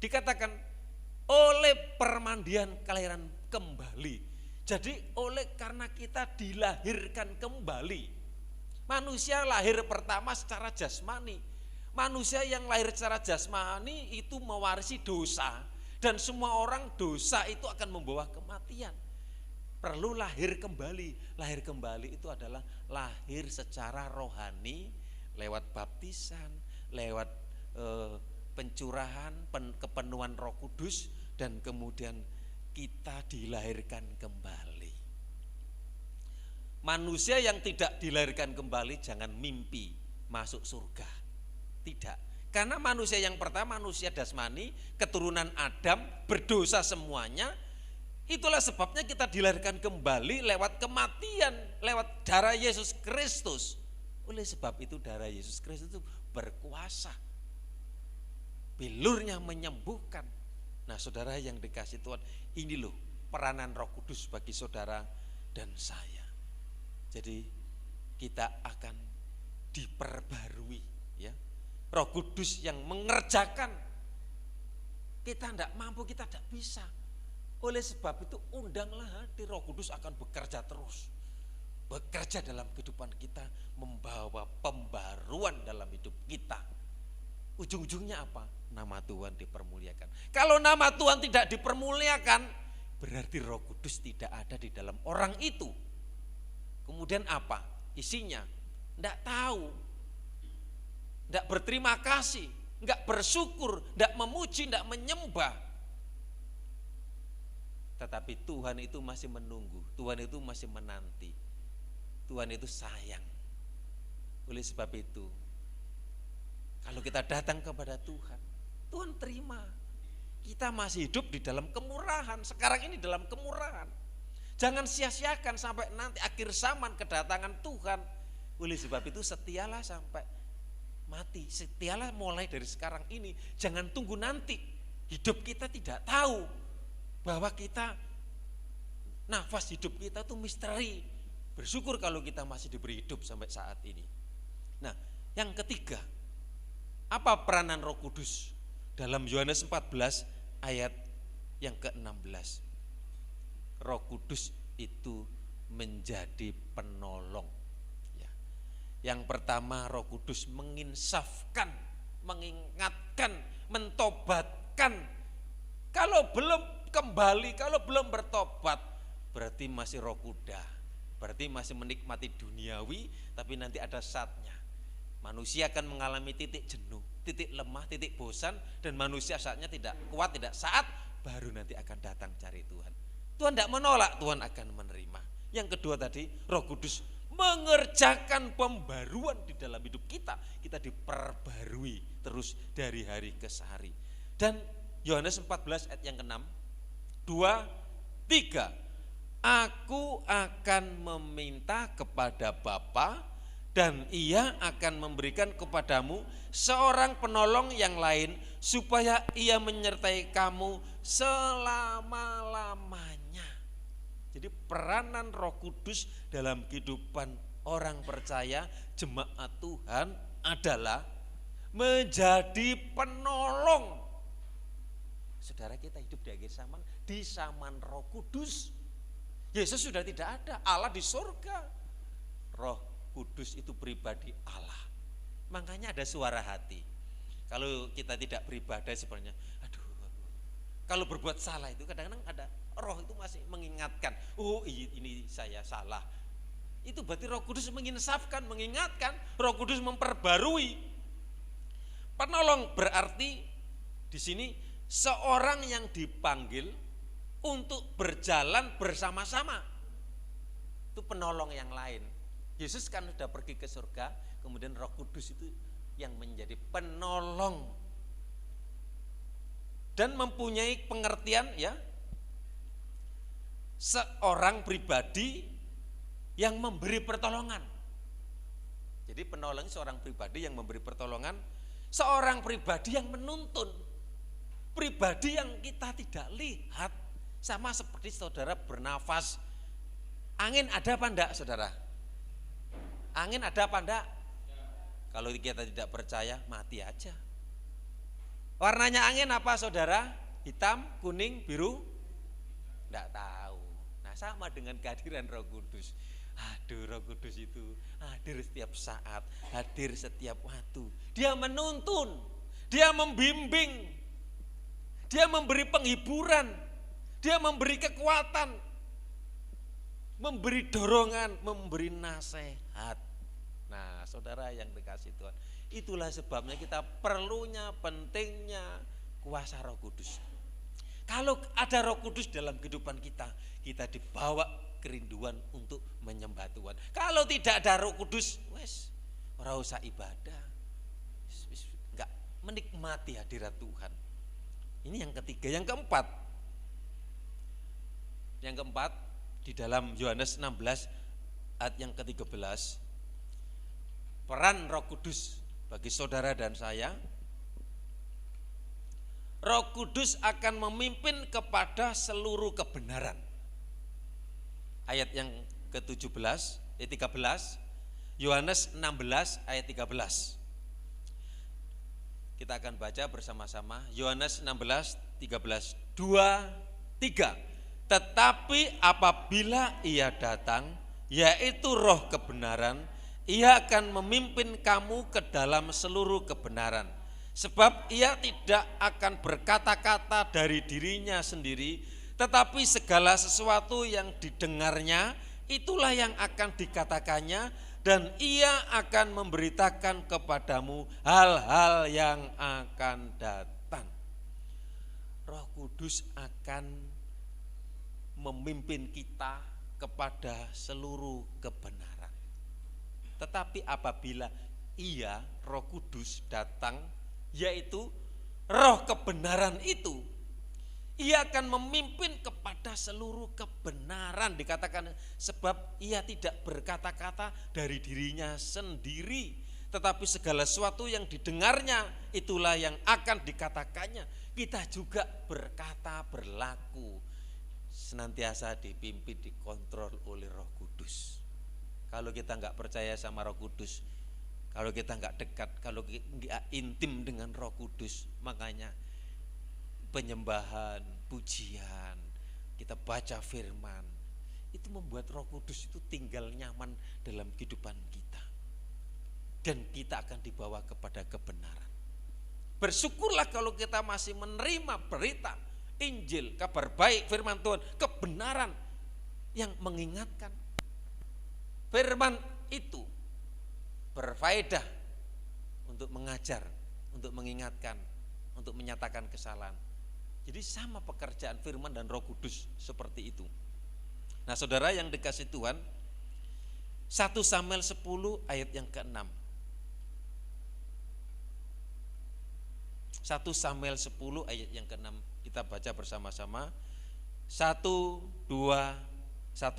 Dikatakan oleh permandian kelahiran kembali. Jadi karena kita dilahirkan kembali. Manusia lahir pertama secara jasmani. Manusia yang lahir secara jasmani itu mewarisi dosa. Dan semua orang dosa itu akan membawa kematian. Perlu lahir kembali. Lahir kembali itu adalah lahir secara rohani, lewat baptisan, lewat pencurahan, kepenuhan Roh Kudus, dan kemudian kita dilahirkan kembali. Manusia yang tidak dilahirkan kembali jangan mimpi masuk surga. Tidak. Karena manusia yang pertama, manusia dasmani, keturunan Adam, berdosa semuanya, Itulah sebabnya kita dilahirkan kembali lewat kematian, lewat darah Yesus Kristus. Oleh sebab itu darah Yesus Kristus itu berkuasa. Bilurnya menyembuhkan. Nah saudara yang dikasih Tuhan, ini loh peranan Roh Kudus bagi saudara dan saya. Jadi kita akan diperbarui ya. Roh Kudus yang mengerjakan. Kita tidak mampu, kita tidak bisa. Oleh sebab itu undanglah hati, Roh Kudus akan bekerja terus. Bekerja dalam kehidupan kita, membawa pembaruan dalam hidup kita. Ujung-ujungnya apa? Nama Tuhan dipermuliakan. Kalau nama Tuhan tidak dipermuliakan, berarti Roh Kudus tidak ada di dalam orang itu. Kemudian apa? Isinya tidak tahu, tidak berterima kasih, tidak bersyukur, tidak memuji, tidak menyembah. Tetapi Tuhan itu masih menunggu, Tuhan itu masih menanti, Tuhan itu sayang. Oleh sebab itu, kalau kita datang kepada Tuhan, Tuhan terima. Kita masih hidup di dalam kemurahan, sekarang ini dalam kemurahan. Jangan sia-siakan sampai nanti akhir zaman kedatangan Tuhan. Oleh sebab itu setialah sampai mati, setialah mulai dari sekarang ini. Jangan tunggu nanti, hidup kita tidak tahu bahwa kita, nafas hidup kita itu misteri. Bersyukur kalau kita masih diberi hidup sampai saat ini. Nah, yang ketiga, apa peranan Roh Kudus? Dalam Yohanes 14 ayat yang ke-16. Roh Kudus itu menjadi penolong. Ya. Yang pertama, Roh Kudus menginsafkan, mengingatkan, mentobatkan. Kalau belum kembali, kalau belum bertobat, berarti masih roh kuda, berarti masih menikmati duniawi, tapi nanti ada saatnya manusia akan mengalami titik jenuh, titik lemah, titik bosan, dan manusia saatnya tidak kuat, tidak saat, baru nanti akan datang cari Tuhan. Tuhan tidak menolak, Tuhan akan menerima. Yang kedua tadi, Roh Kudus mengerjakan pembaruan di dalam hidup kita. Kita diperbarui terus dari hari ke hari. Dan Yohanes 14 ayat yang ke-6, 2, 3. Aku akan meminta kepada Bapa dan Ia akan memberikan kepadamu seorang penolong yang lain supaya Ia menyertai kamu selama-lamanya. Jadi peranan Roh Kudus dalam kehidupan orang percaya, jemaat Tuhan adalah menjadi penolong. Saudara, kita hidup di akhir zaman, di zaman Roh Kudus. Yesus sudah tidak ada, Allah di surga. Roh Kudus itu pribadi Allah. Makanya ada suara hati. Kalau kita tidak beribadah sebenarnya, aduh, kalau berbuat salah itu kadang-kadang ada roh itu masih mengingatkan, oh ini saya salah. Itu berarti Roh Kudus menginsafkan, mengingatkan. Roh Kudus memperbarui. Penolong berarti di sini seorang yang dipanggil untuk berjalan bersama-sama. Itu penolong yang lain. Yesus kan sudah pergi ke surga, kemudian Roh Kudus itu yang menjadi penolong dan mempunyai pengertian ya, seorang pribadi yang memberi pertolongan. Jadi penolong seorang pribadi yang memberi pertolongan, seorang pribadi yang menuntun, pribadi yang kita tidak lihat. Sama seperti saudara bernafas, angin ada apa enggak saudara? Angin ada apa enggak? Kalau kita tidak percaya, mati aja. Warnanya angin apa saudara? Hitam, kuning, biru? Enggak tahu. Nah sama dengan kehadiran Roh Kudus. Aduh, Roh Kudus itu hadir setiap saat, hadir setiap waktu. Dia menuntun, dia membimbing, dia memberi penghiburan, dia memberi kekuatan, memberi dorongan, memberi nasihat. Nah saudara yang dikasih Tuhan, itulah sebabnya kita perlunya, pentingnya kuasa Roh Kudus. Kalau ada Roh Kudus dalam kehidupan kita, kita dibawa kerinduan untuk menyembah Tuhan. Kalau tidak ada Roh Kudus, wes ora usah ibadah, enggak menikmati hadirat Tuhan. Ini yang ketiga. Yang keempat, Yang keempat, di dalam Yohanes 16 ayat yang ke-13, peran Roh Kudus bagi saudara dan saya. Roh Kudus akan memimpin kepada seluruh kebenaran. Ayat yang ke-13, 13, Yohanes 16 ayat 13. Kita akan baca bersama-sama Yohanes 16, 13, 2, 3. Tetapi apabila Ia datang, yaitu Roh kebenaran, Ia akan memimpin kamu ke dalam seluruh kebenaran. Sebab Ia tidak akan berkata-kata dari dirinya sendiri, tetapi segala sesuatu yang didengarnya, itulah yang akan dikatakannya, dan Ia akan memberitakan kepadamu hal-hal yang akan datang. Roh Kudus akan memimpin kita kepada seluruh kebenaran. Tetapi apabila Ia, Roh Kudus, datang, yaitu Roh kebenaran itu, Ia akan memimpin kepada seluruh kebenaran. Dikatakan sebab Ia tidak berkata-kata dari dirinya sendiri, tetapi segala sesuatu yang didengarnya itulah yang akan dikatakannya. Kita juga berkata, berlaku, senantiasa dipimpin, dikontrol oleh Roh Kudus. Kalau kita enggak percaya sama Roh Kudus, kalau kita enggak dekat, kalau enggak intim dengan Roh Kudus, makanya penyembahan, pujian, kita baca firman, itu membuat Roh Kudus itu tinggal nyaman dalam kehidupan kita. Dan kita akan dibawa kepada kebenaran. Bersyukurlah kalau kita masih menerima berita Injil, kabar baik firman Tuhan, kebenaran yang mengingatkan. Firman itu berfaedah untuk mengajar, untuk mengingatkan, untuk menyatakan kesalahan. Jadi sama pekerjaan firman dan Roh Kudus seperti itu. Nah, saudara yang dikasih Tuhan, 1 Samuel 10 ayat yang ke-6. 1 Samuel 10 ayat yang ke-6, kita baca bersama-sama. 1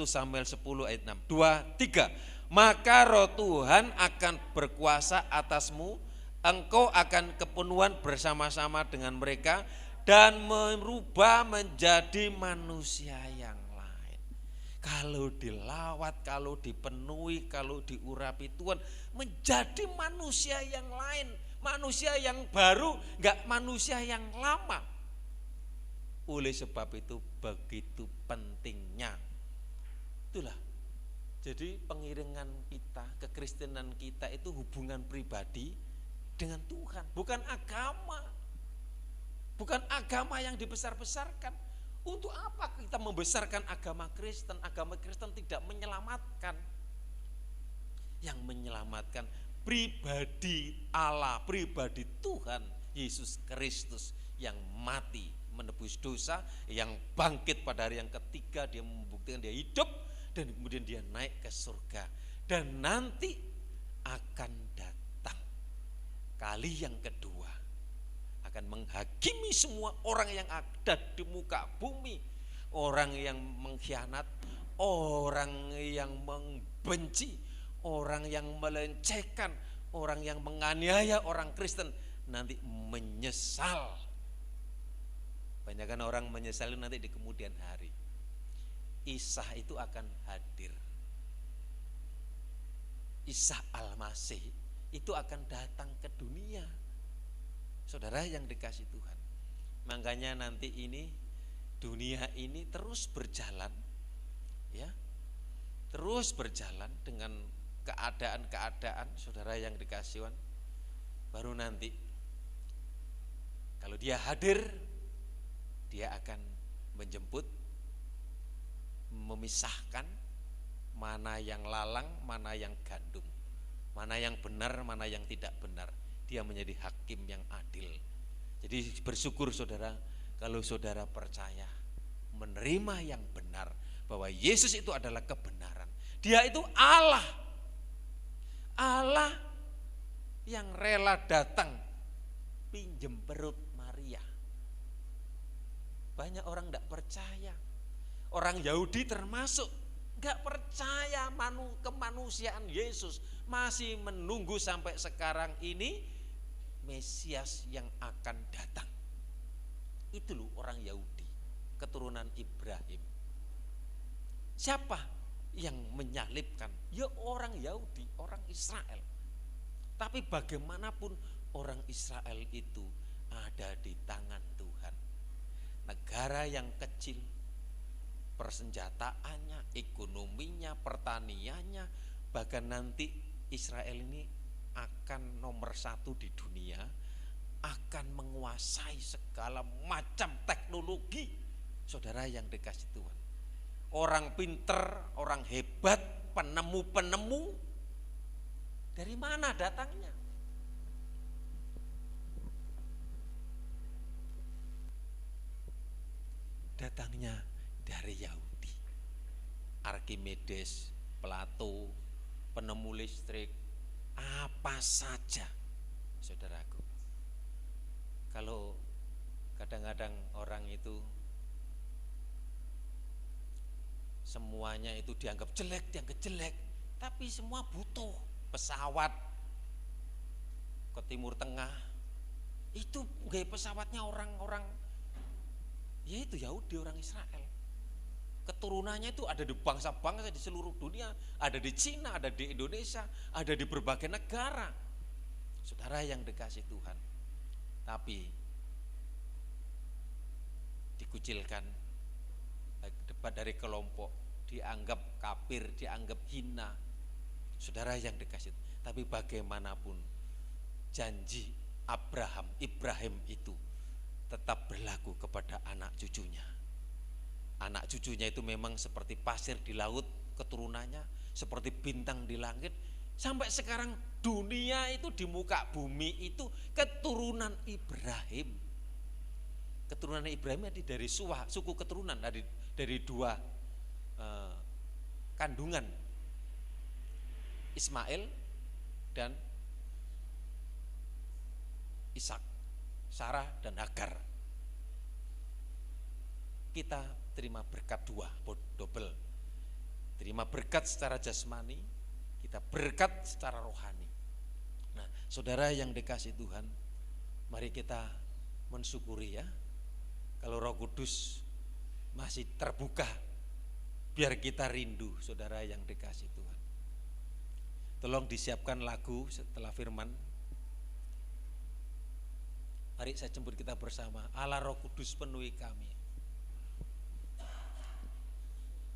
Samuel 10 ayat 6. 2, 3. Maka Roh Tuhan akan berkuasa atasmu, engkau akan kepenuhan bersama-sama dengan mereka dan merubah menjadi manusia yang lain. Kalau dilawat, kalau dipenuhi, kalau diurapi Tuhan, menjadi manusia yang lain, manusia yang baru, enggak manusia yang lama. Oleh sebab itu begitu pentingnya. Itulah. Jadi pengiringan kita, kekristenan kita itu hubungan pribadi dengan Tuhan, bukan agama. Bukan agama yang dibesar-besarkan. Untuk apa kita membesarkan agama Kristen? Agama Kristen tidak menyelamatkan. Yang menyelamatkan pribadi Allah, pribadi Tuhan Yesus Kristus yang mati menebus dosa, yang bangkit pada hari yang ketiga, dia membuktikan dia hidup, dan kemudian dia naik ke surga. Dan nanti akan datang kali yang kedua, akan menghakimi semua orang yang ada di muka bumi, orang yang mengkhianat, orang yang membenci, orang yang melecehkan, orang yang menganiaya orang Kristen, nanti menyesal. Banyak orang menyesal nanti di kemudian hari. Isa itu akan hadir. Isa Al-Masih itu akan datang ke dunia. Saudara yang dikasih Tuhan, makanya nanti ini dunia ini terus berjalan, ya, terus berjalan dengan keadaan-keadaan. Saudara yang dikasih Tuhan, baru nanti kalau dia hadir, dia akan menjemput, memisahkan mana yang lalang, mana yang gandum, mana yang benar, mana yang tidak benar. Dia menjadi hakim yang adil. Jadi bersyukur saudara kalau saudara percaya, menerima yang benar, bahwa Yesus itu adalah kebenaran. Dia itu Allah, Allah yang rela datang pinjem perut Maria. Banyak orang tidak percaya. orang Yahudi termasuk nggak percaya kemanusiaan Yesus, masih menunggu sampai sekarang ini Mesias yang akan datang. Itu loh orang Yahudi, keturunan Ibrahim. Siapa yang menyalibkan? Ya orang Yahudi, orang Israel. Tapi bagaimanapun orang Israel itu ada di tangan Tuhan. Negara yang kecil, persenjataannya, ekonominya, pertaniannya, bahkan nanti Israel ini akan nomor 1 di dunia, akan menguasai segala macam teknologi. Saudara yang dikasih Tuhan, orang pinter, orang hebat, penemu-penemu, dari mana datangnya? Datangnya dari Yahudi. Archimedes, Plato, penemu listrik, apa saja, saudaraku. Kalau kadang-kadang orang itu semuanya itu dianggap jelek, tapi semua butuh. Pesawat ke Timur Tengah itu gaya pesawatnya orang-orang, yaitu Yahudi, orang Israel. Keturunannya itu ada di bangsa-bangsa di seluruh dunia, ada di Cina, ada di Indonesia, ada di berbagai negara. Saudara yang dikasih Tuhan, tapi dikucilkan, debat dari kelompok, dianggap kafir, dianggap hina. Saudara yang dikasih, tapi bagaimanapun janji Ibrahim itu tetap berlaku kepada anak cucunya. Anak cucunya itu memang seperti pasir di laut keturunannya, seperti bintang di langit. Sampai sekarang dunia itu di muka bumi itu keturunan Ibrahim. Keturunan Ibrahim itu dari suku keturunan, dari dua kandungan, Ismail dan Ishak, Sarah dan Hagar. Kita terima berkat double. Terima berkat secara jasmani, kita berkat secara rohani. Nah, saudara yang dikasih Tuhan, mari kita mensyukuri ya, kalau Roh Kudus masih terbuka, biar kita rindu, saudara yang dikasih Tuhan. Tolong disiapkan lagu setelah firman. Mari saya jemput kita bersama. Allah Roh Kudus penuhi kami.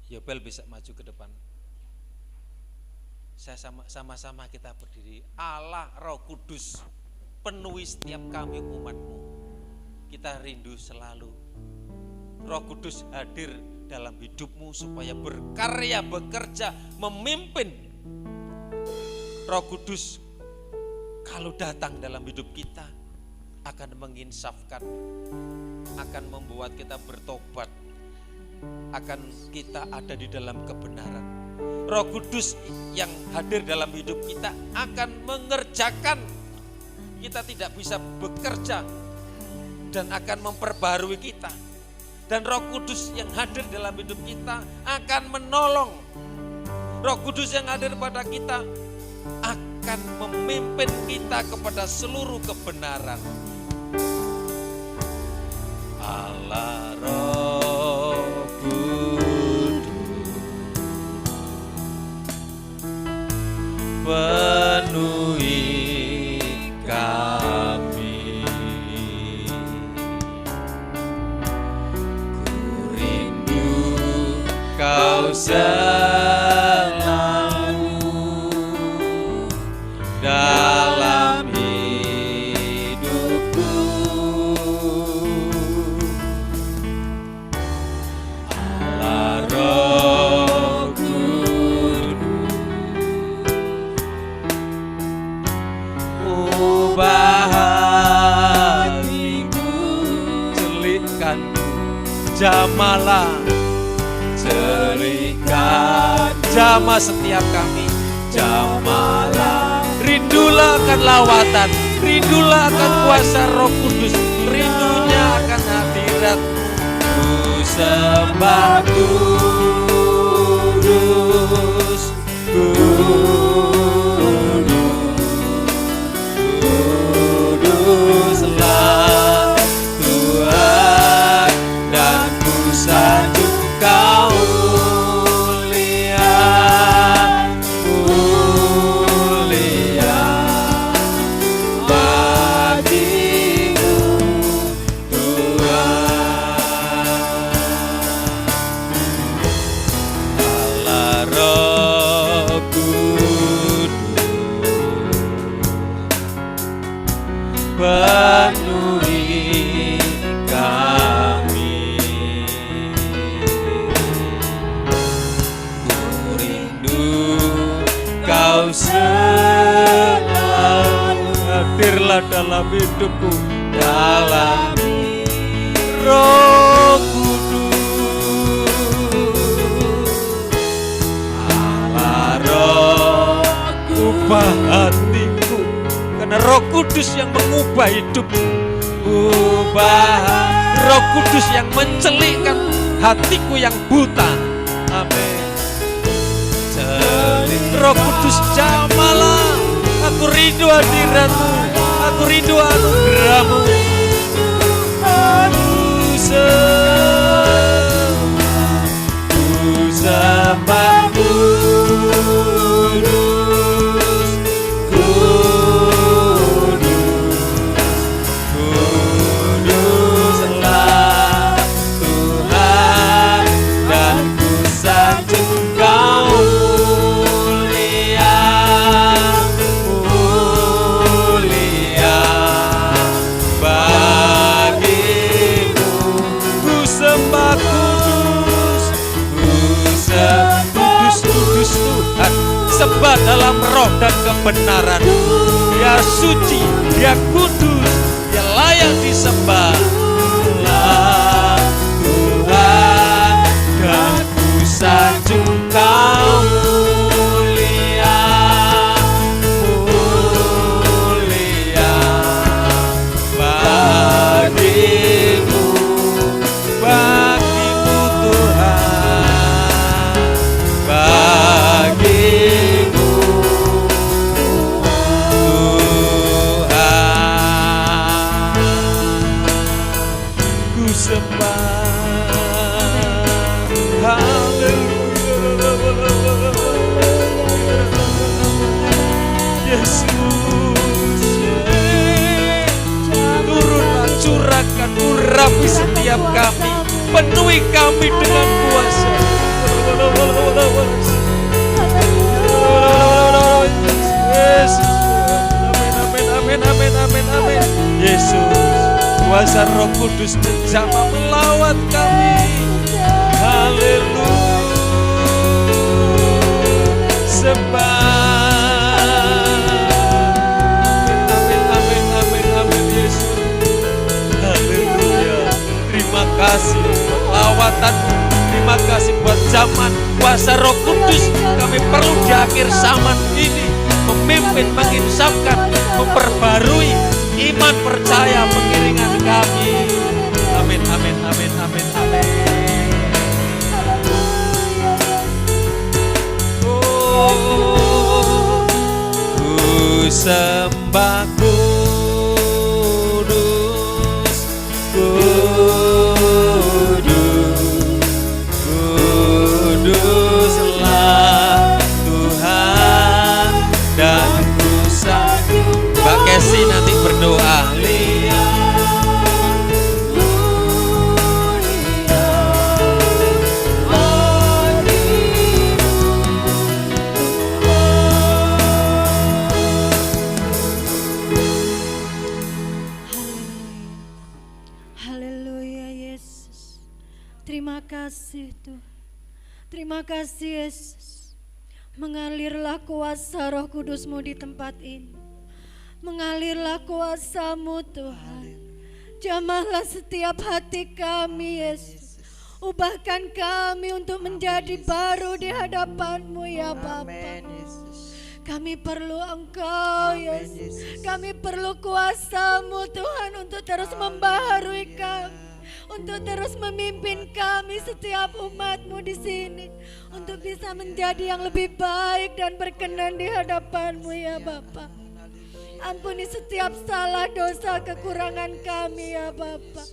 Yobel bisa maju ke depan. Saya sama-sama kita berdiri. Allah Roh Kudus penuhi setiap kami umat-Mu. Kita rindu selalu Roh Kudus hadir dalam hidup-Mu supaya berkarya, bekerja, memimpin. Roh Kudus kalau datang dalam hidup kita akan menginsafkan, akan membuat kita bertobat, akan kita ada di dalam kebenaran. Roh Kudus yang hadir dalam hidup kita akan mengerjakan, kita tidak bisa bekerja, dan akan memperbarui kita. Dan Roh Kudus yang hadir dalam hidup kita akan menolong. Roh Kudus yang hadir pada kita akan memimpin kita kepada seluruh kebenaran. Allah Roh Kudus penuhi kami. Ku rindu Kau dalam hidupku. Allah Roh Kudus ubah hatiku, celitkan jamalah, celitkan jamah setiap kami, jamalah. Rindulah akan lawatan, rindulah akan kuasa Roh Kudus, rindunya akan hadirat. Ku sembah kudus, kuduslah Tuhan, dan ku sanjung Kau mulia, mulia bagimu Tuhan. Allah Roh Kudus, penuhi kami. Ku rindu Kau selalu, hadirlah dalam hidupku, dalam Roh Kudus. Allah Roh, ubah hatiku, karena Roh Kudus yang mengubah hidupku. Ubah Roh Kudus yang mencelikkan hatiku yang buta. Amin. Celik Roh Kudus jamalah, aku rindu hadiratmu, aku rindu anugerahmu. Ku sembah kudus, kuduslah Tuhan, dan ku sanjung Kau mulia, mulia bagimu. Ku sembah kudus, kudus Tuhan, sembah dalam roh dan kebenaran. Dia suci, Dia kudus, Dia layak disembah. Allah Tuhan, dan ku sanjung Kau mulia, mulia bagimu, bagimu Tuhan, bagimu Tuhan. Ku sembah, haleluya. Yesus, turunlah, curahkan, urapi setiap kami, penuhi kami dengan kuasa. Yesus, amin, amin, amin, amin, amin. Yesus, kuasa Roh Kudus menjamah melawat kami. Haleluya, sembah. Amin, amin, amin, amin, Yesus. Haleluya. Terima kasih buat lawatanmu, terima kasih buat zaman kuasa Roh Kudus. Kami perlu di akhir zaman ini memimpin, menginsafkan, memperbarui iman, percaya, pengiringan kami. Amin, amin, amin, amin, amin. Oh, ku sembah kudus, kuduslah Tuhan, dan ku sanjung. Mbak Kesi nanti berdoa. Haleluya Yesus. Terima kasih Tuhan. Terima kasih Yesus. Mengalirlah kuasa Roh Kudus-Mu di tempat ini. Mengalirlah kuasa-Mu Tuhan. Jamahlah setiap hati kami Yesus. Ubahkan kami untuk menjadi baru di hadapan-Mu ya Bapa. Amin, Yesus. Kami perlu Engkau Yesus. Kami perlu kuasa-Mu Tuhan untuk terus membaharui kami. untuk terus memimpin kami setiap umat-Mu di sini untuk bisa menjadi yang lebih baik dan berkenan di hadapan-Mu ya Bapa. Ampuni setiap salah, dosa, kekurangan kami ya Bapa.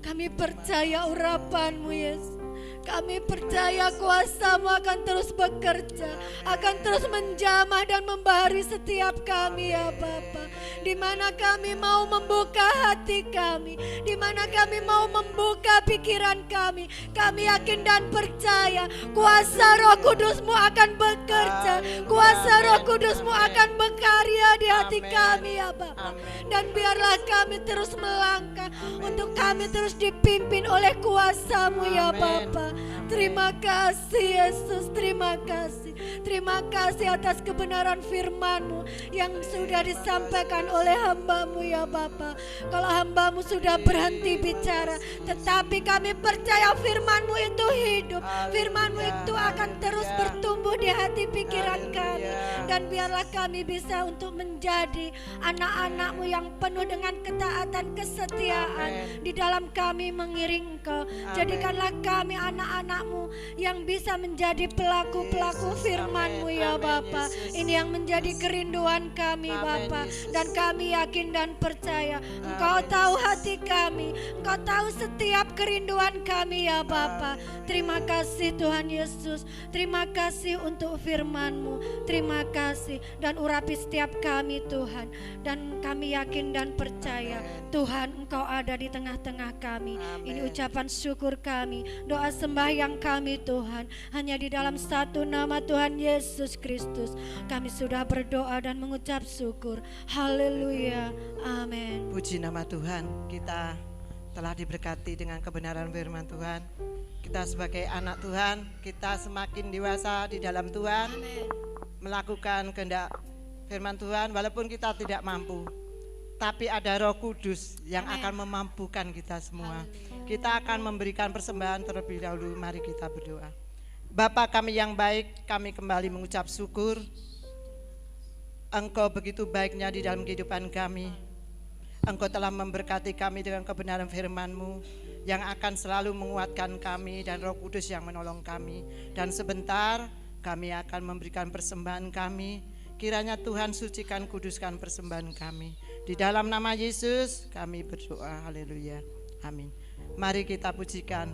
Kami percaya urapan-Mu Yesus. Kami percaya kuasa-Mu akan terus bekerja, akan terus menjamah dan membaharui setiap kami ya Bapa. Di mana kami mau membuka hati kami, di mana kami mau membuka pikiran kami yakin dan percaya kuasa Roh Kudus-Mu akan bekerja, kuasa Roh Kudus-Mu akan berkarya di hati kami ya Bapa. Dan biarlah kami terus melangkah untuk kami terus dipimpin oleh kuasa-Mu ya Bapa. Terima kasih Yesus, terima kasih. Terima kasih atas kebenaran firman-Mu yang sudah disampaikan oleh hamba-Mu ya Bapa. Kalau hamba-Mu sudah berhenti bicara, tetapi kami percaya firman-Mu itu hidup. Firman-Mu itu akan terus bertumbuh di hati pikiran kami. Dan biarlah kami bisa untuk menjadi anak-anak-Mu yang penuh dengan ketaatan, kesetiaan di dalam kami mengiring Engkau. Jadikanlah kami anak-anak-Mu yang bisa menjadi pelaku-pelaku firman-Mu ya Bapa. Ini yang menjadi kerinduan kami Bapa. Dan kami yakin dan percaya Engkau tahu hati kami, Engkau tahu setiap kerinduan kami ya Bapa. Terima kasih Tuhan Yesus. Terima kasih untuk firman-Mu. Terima kasih dan urapi setiap kami Tuhan. Dan kami yakin dan percaya Tuhan Engkau ada di tengah-tengah kami. Ini ucapan syukur kami, doa sembahyang kami Tuhan. Hanya di dalam satu nama Tuhan Yesus Kristus kami sudah berdoa dan mengucap syukur. Haleluya, amin. Puji nama Tuhan, kita telah diberkati dengan kebenaran firman Tuhan. Kita sebagai anak Tuhan, kita semakin dewasa di dalam Tuhan, melakukan kehendak firman Tuhan walaupun kita tidak mampu. Tapi ada Roh Kudus yang akan memampukan kita semua. Kita akan memberikan persembahan terlebih dahulu. Mari kita berdoa. Bapa kami yang baik, kami kembali mengucap syukur. Engkau begitu baiknya di dalam kehidupan kami. Engkau telah memberkati kami dengan kebenaran firman-Mu yang akan selalu menguatkan kami, dan Roh Kudus yang menolong kami. Dan sebentar kami akan memberikan persembahan kami. Kiranya Tuhan sucikan, kuduskan persembahan kami. Di dalam nama Yesus kami berdoa. Haleluya, amin. Mari kita pujikan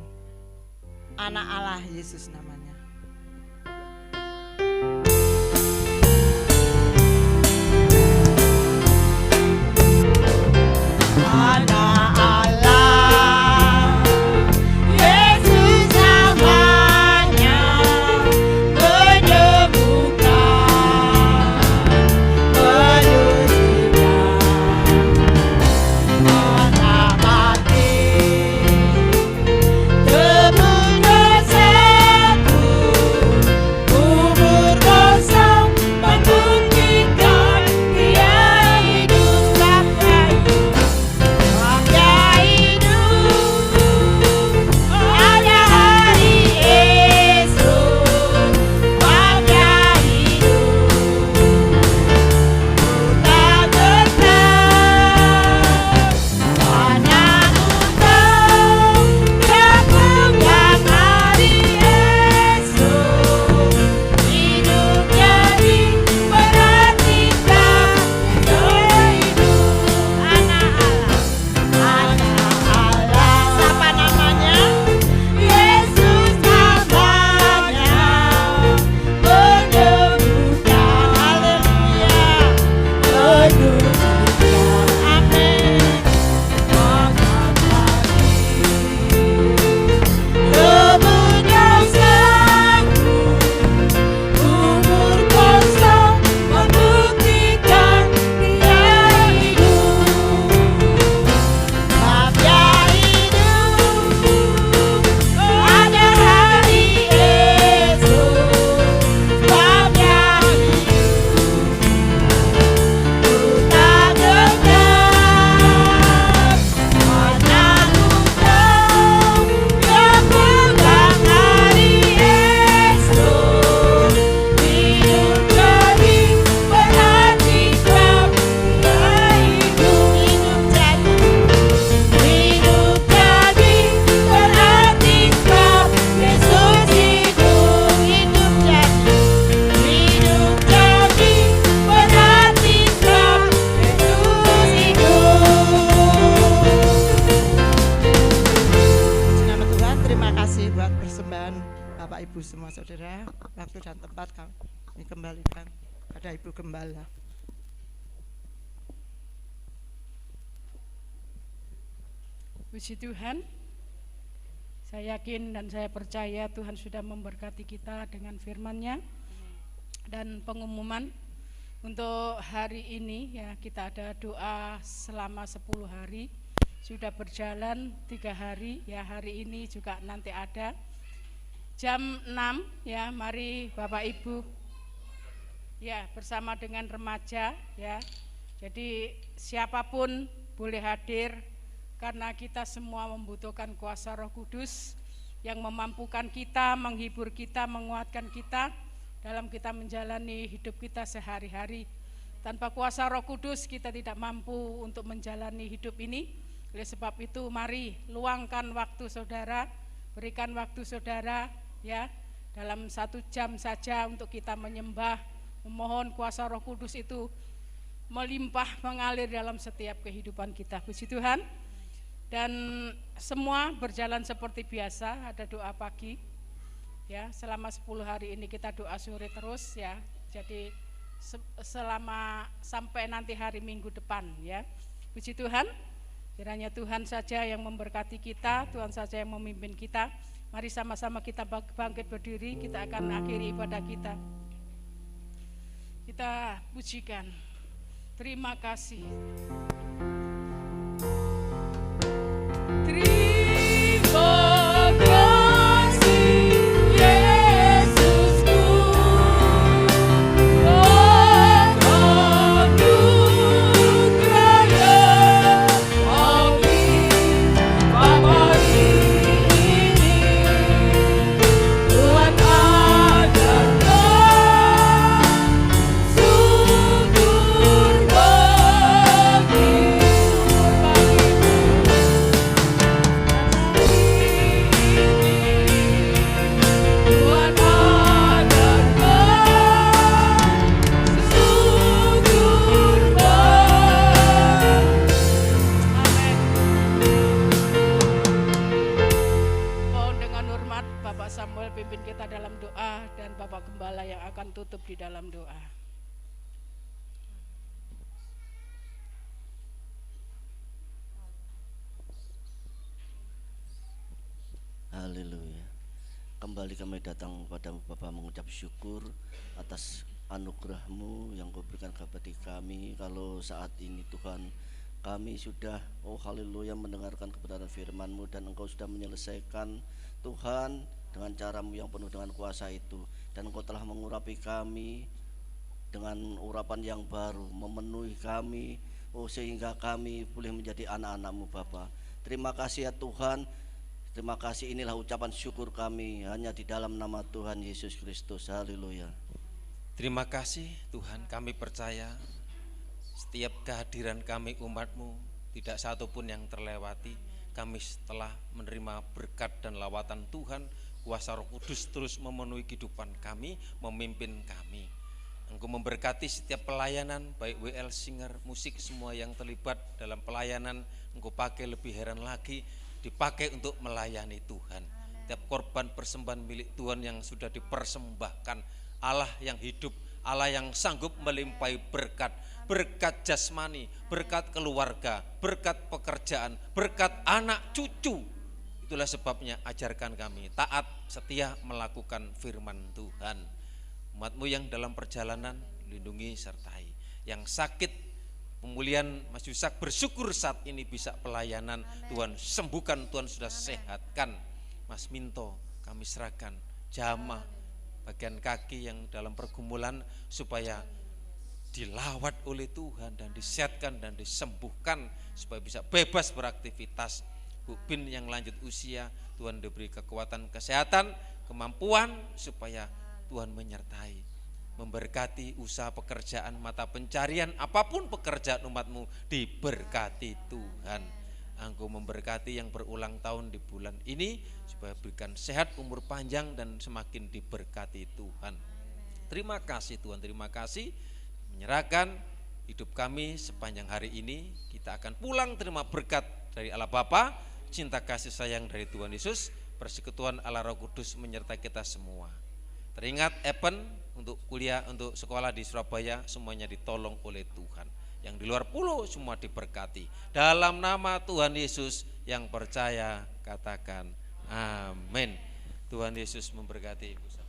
Anak Allah Yesus namanya. Anak Allah Yesus namanya, menyembuhkan, menyucikan. Anak mati, terbunuh sembuh. Bapak Ibu semua saudara, waktu dan tempat kami kembalikan pada Ibu Gembala. Puji Tuhan, saya yakin dan saya percaya Tuhan sudah memberkati kita dengan firman-Nya dan pengumuman untuk hari ini ya, kita ada doa selama 10 hari, sudah berjalan 3 hari ya, hari ini juga nanti ada jam 6 ya, mari Bapak Ibu ya bersama dengan remaja ya, jadi siapapun boleh hadir karena kita semua membutuhkan kuasa Roh Kudus yang memampukan kita, menghibur kita, menguatkan kita dalam kita menjalani hidup kita sehari-hari. Tanpa kuasa Roh Kudus kita tidak mampu untuk menjalani hidup ini. Oleh sebab itu mari luangkan waktu saudara, berikan waktu saudara ya, dalam 1 jam saja untuk kita menyembah, memohon kuasa Roh Kudus itu melimpah mengalir dalam setiap kehidupan kita. Puji Tuhan. Dan semua berjalan seperti biasa, ada doa pagi ya, selama 10 hari ini kita doa sore terus ya, jadi selama sampai nanti hari Minggu depan ya. Puji Tuhan, kiranya Tuhan saja yang memberkati kita, Tuhan saja yang memimpin kita. Mari sama-sama kita bangkit berdiri, kita akan akhiri ibadah kita. Kita pujikan, terima kasih. Terima kasih Yesusku, anugerahnya kami Bapa ini, Tuhan ajarkan syukur bagi Samuel pimpin kita dalam doa dan Bapak Gembala yang akan tutup di dalam doa. Haleluya. Kembali kami datang kepadamu Bapa, mengucap syukur atas anugerah-Mu yang Kau berikan kepada kami. Kalau saat ini Tuhan, kami sudah haleluya mendengarkan kebenaran firman-Mu dan Engkau sudah menyelesaikan Tuhan dengan cara-Mu yang penuh dengan kuasa itu, dan Engkau telah mengurapi kami dengan urapan yang baru, memenuhi kami sehingga kami boleh menjadi anak-anak-Mu Bapa. Terima kasih ya Tuhan. Terima kasih, inilah ucapan syukur kami hanya di dalam nama Tuhan Yesus Kristus. Haleluya. Terima kasih Tuhan, kami percaya setiap kehadiran kami umat-Mu tidak satu pun yang terlewati. Kami setelah menerima berkat dan lawatan Tuhan, kuasa Roh Kudus terus memenuhi kehidupan kami, memimpin kami. Engkau memberkati setiap pelayanan, baik WL Singer, musik, semua yang terlibat dalam pelayanan. Engkau pakai lebih heran lagi, dipakai untuk melayani Tuhan. Setiap korban persembahan milik Tuhan yang sudah dipersembahkan, Allah yang hidup, Allah yang sanggup melimpahi berkat, berkat jasmani, berkat keluarga, berkat pekerjaan, berkat anak cucu. Itulah sebabnya ajarkan kami taat, setia melakukan firman Tuhan. Umat-Mu yang dalam perjalanan lindungi sertai, yang sakit pemulihan Mas Yusak, bersyukur saat ini bisa pelayanan. Tuhan sembuhkan, Tuhan sudah sehatkan. Mas Minto kami serahkan, Jama bagian kaki yang dalam pergumulan supaya dilawat oleh Tuhan dan disehatkan dan disembuhkan supaya bisa bebas beraktivitas. Bu Bin yang lanjut usia, Tuhan diberi kekuatan, kesehatan, kemampuan supaya Tuhan menyertai, memberkati usaha pekerjaan, mata pencarian, apapun pekerjaan umat-Mu diberkati Tuhan. Engkau memberkati yang berulang tahun di bulan ini supaya berikan sehat, umur panjang dan semakin diberkati Tuhan. Terima kasih Tuhan, terima kasih. Menyerahkan hidup kami sepanjang hari ini, kita akan pulang terima berkat dari Allah Bapa, cinta kasih sayang dari Tuhan Yesus, persekutuan Allah Roh Kudus menyertai kita semua. Teringat Evan untuk kuliah, untuk sekolah di Surabaya, semuanya ditolong oleh Tuhan. Yang di luar pulau semua diberkati. Dalam nama Tuhan Yesus, yang percaya katakan amin. Tuhan Yesus memberkati.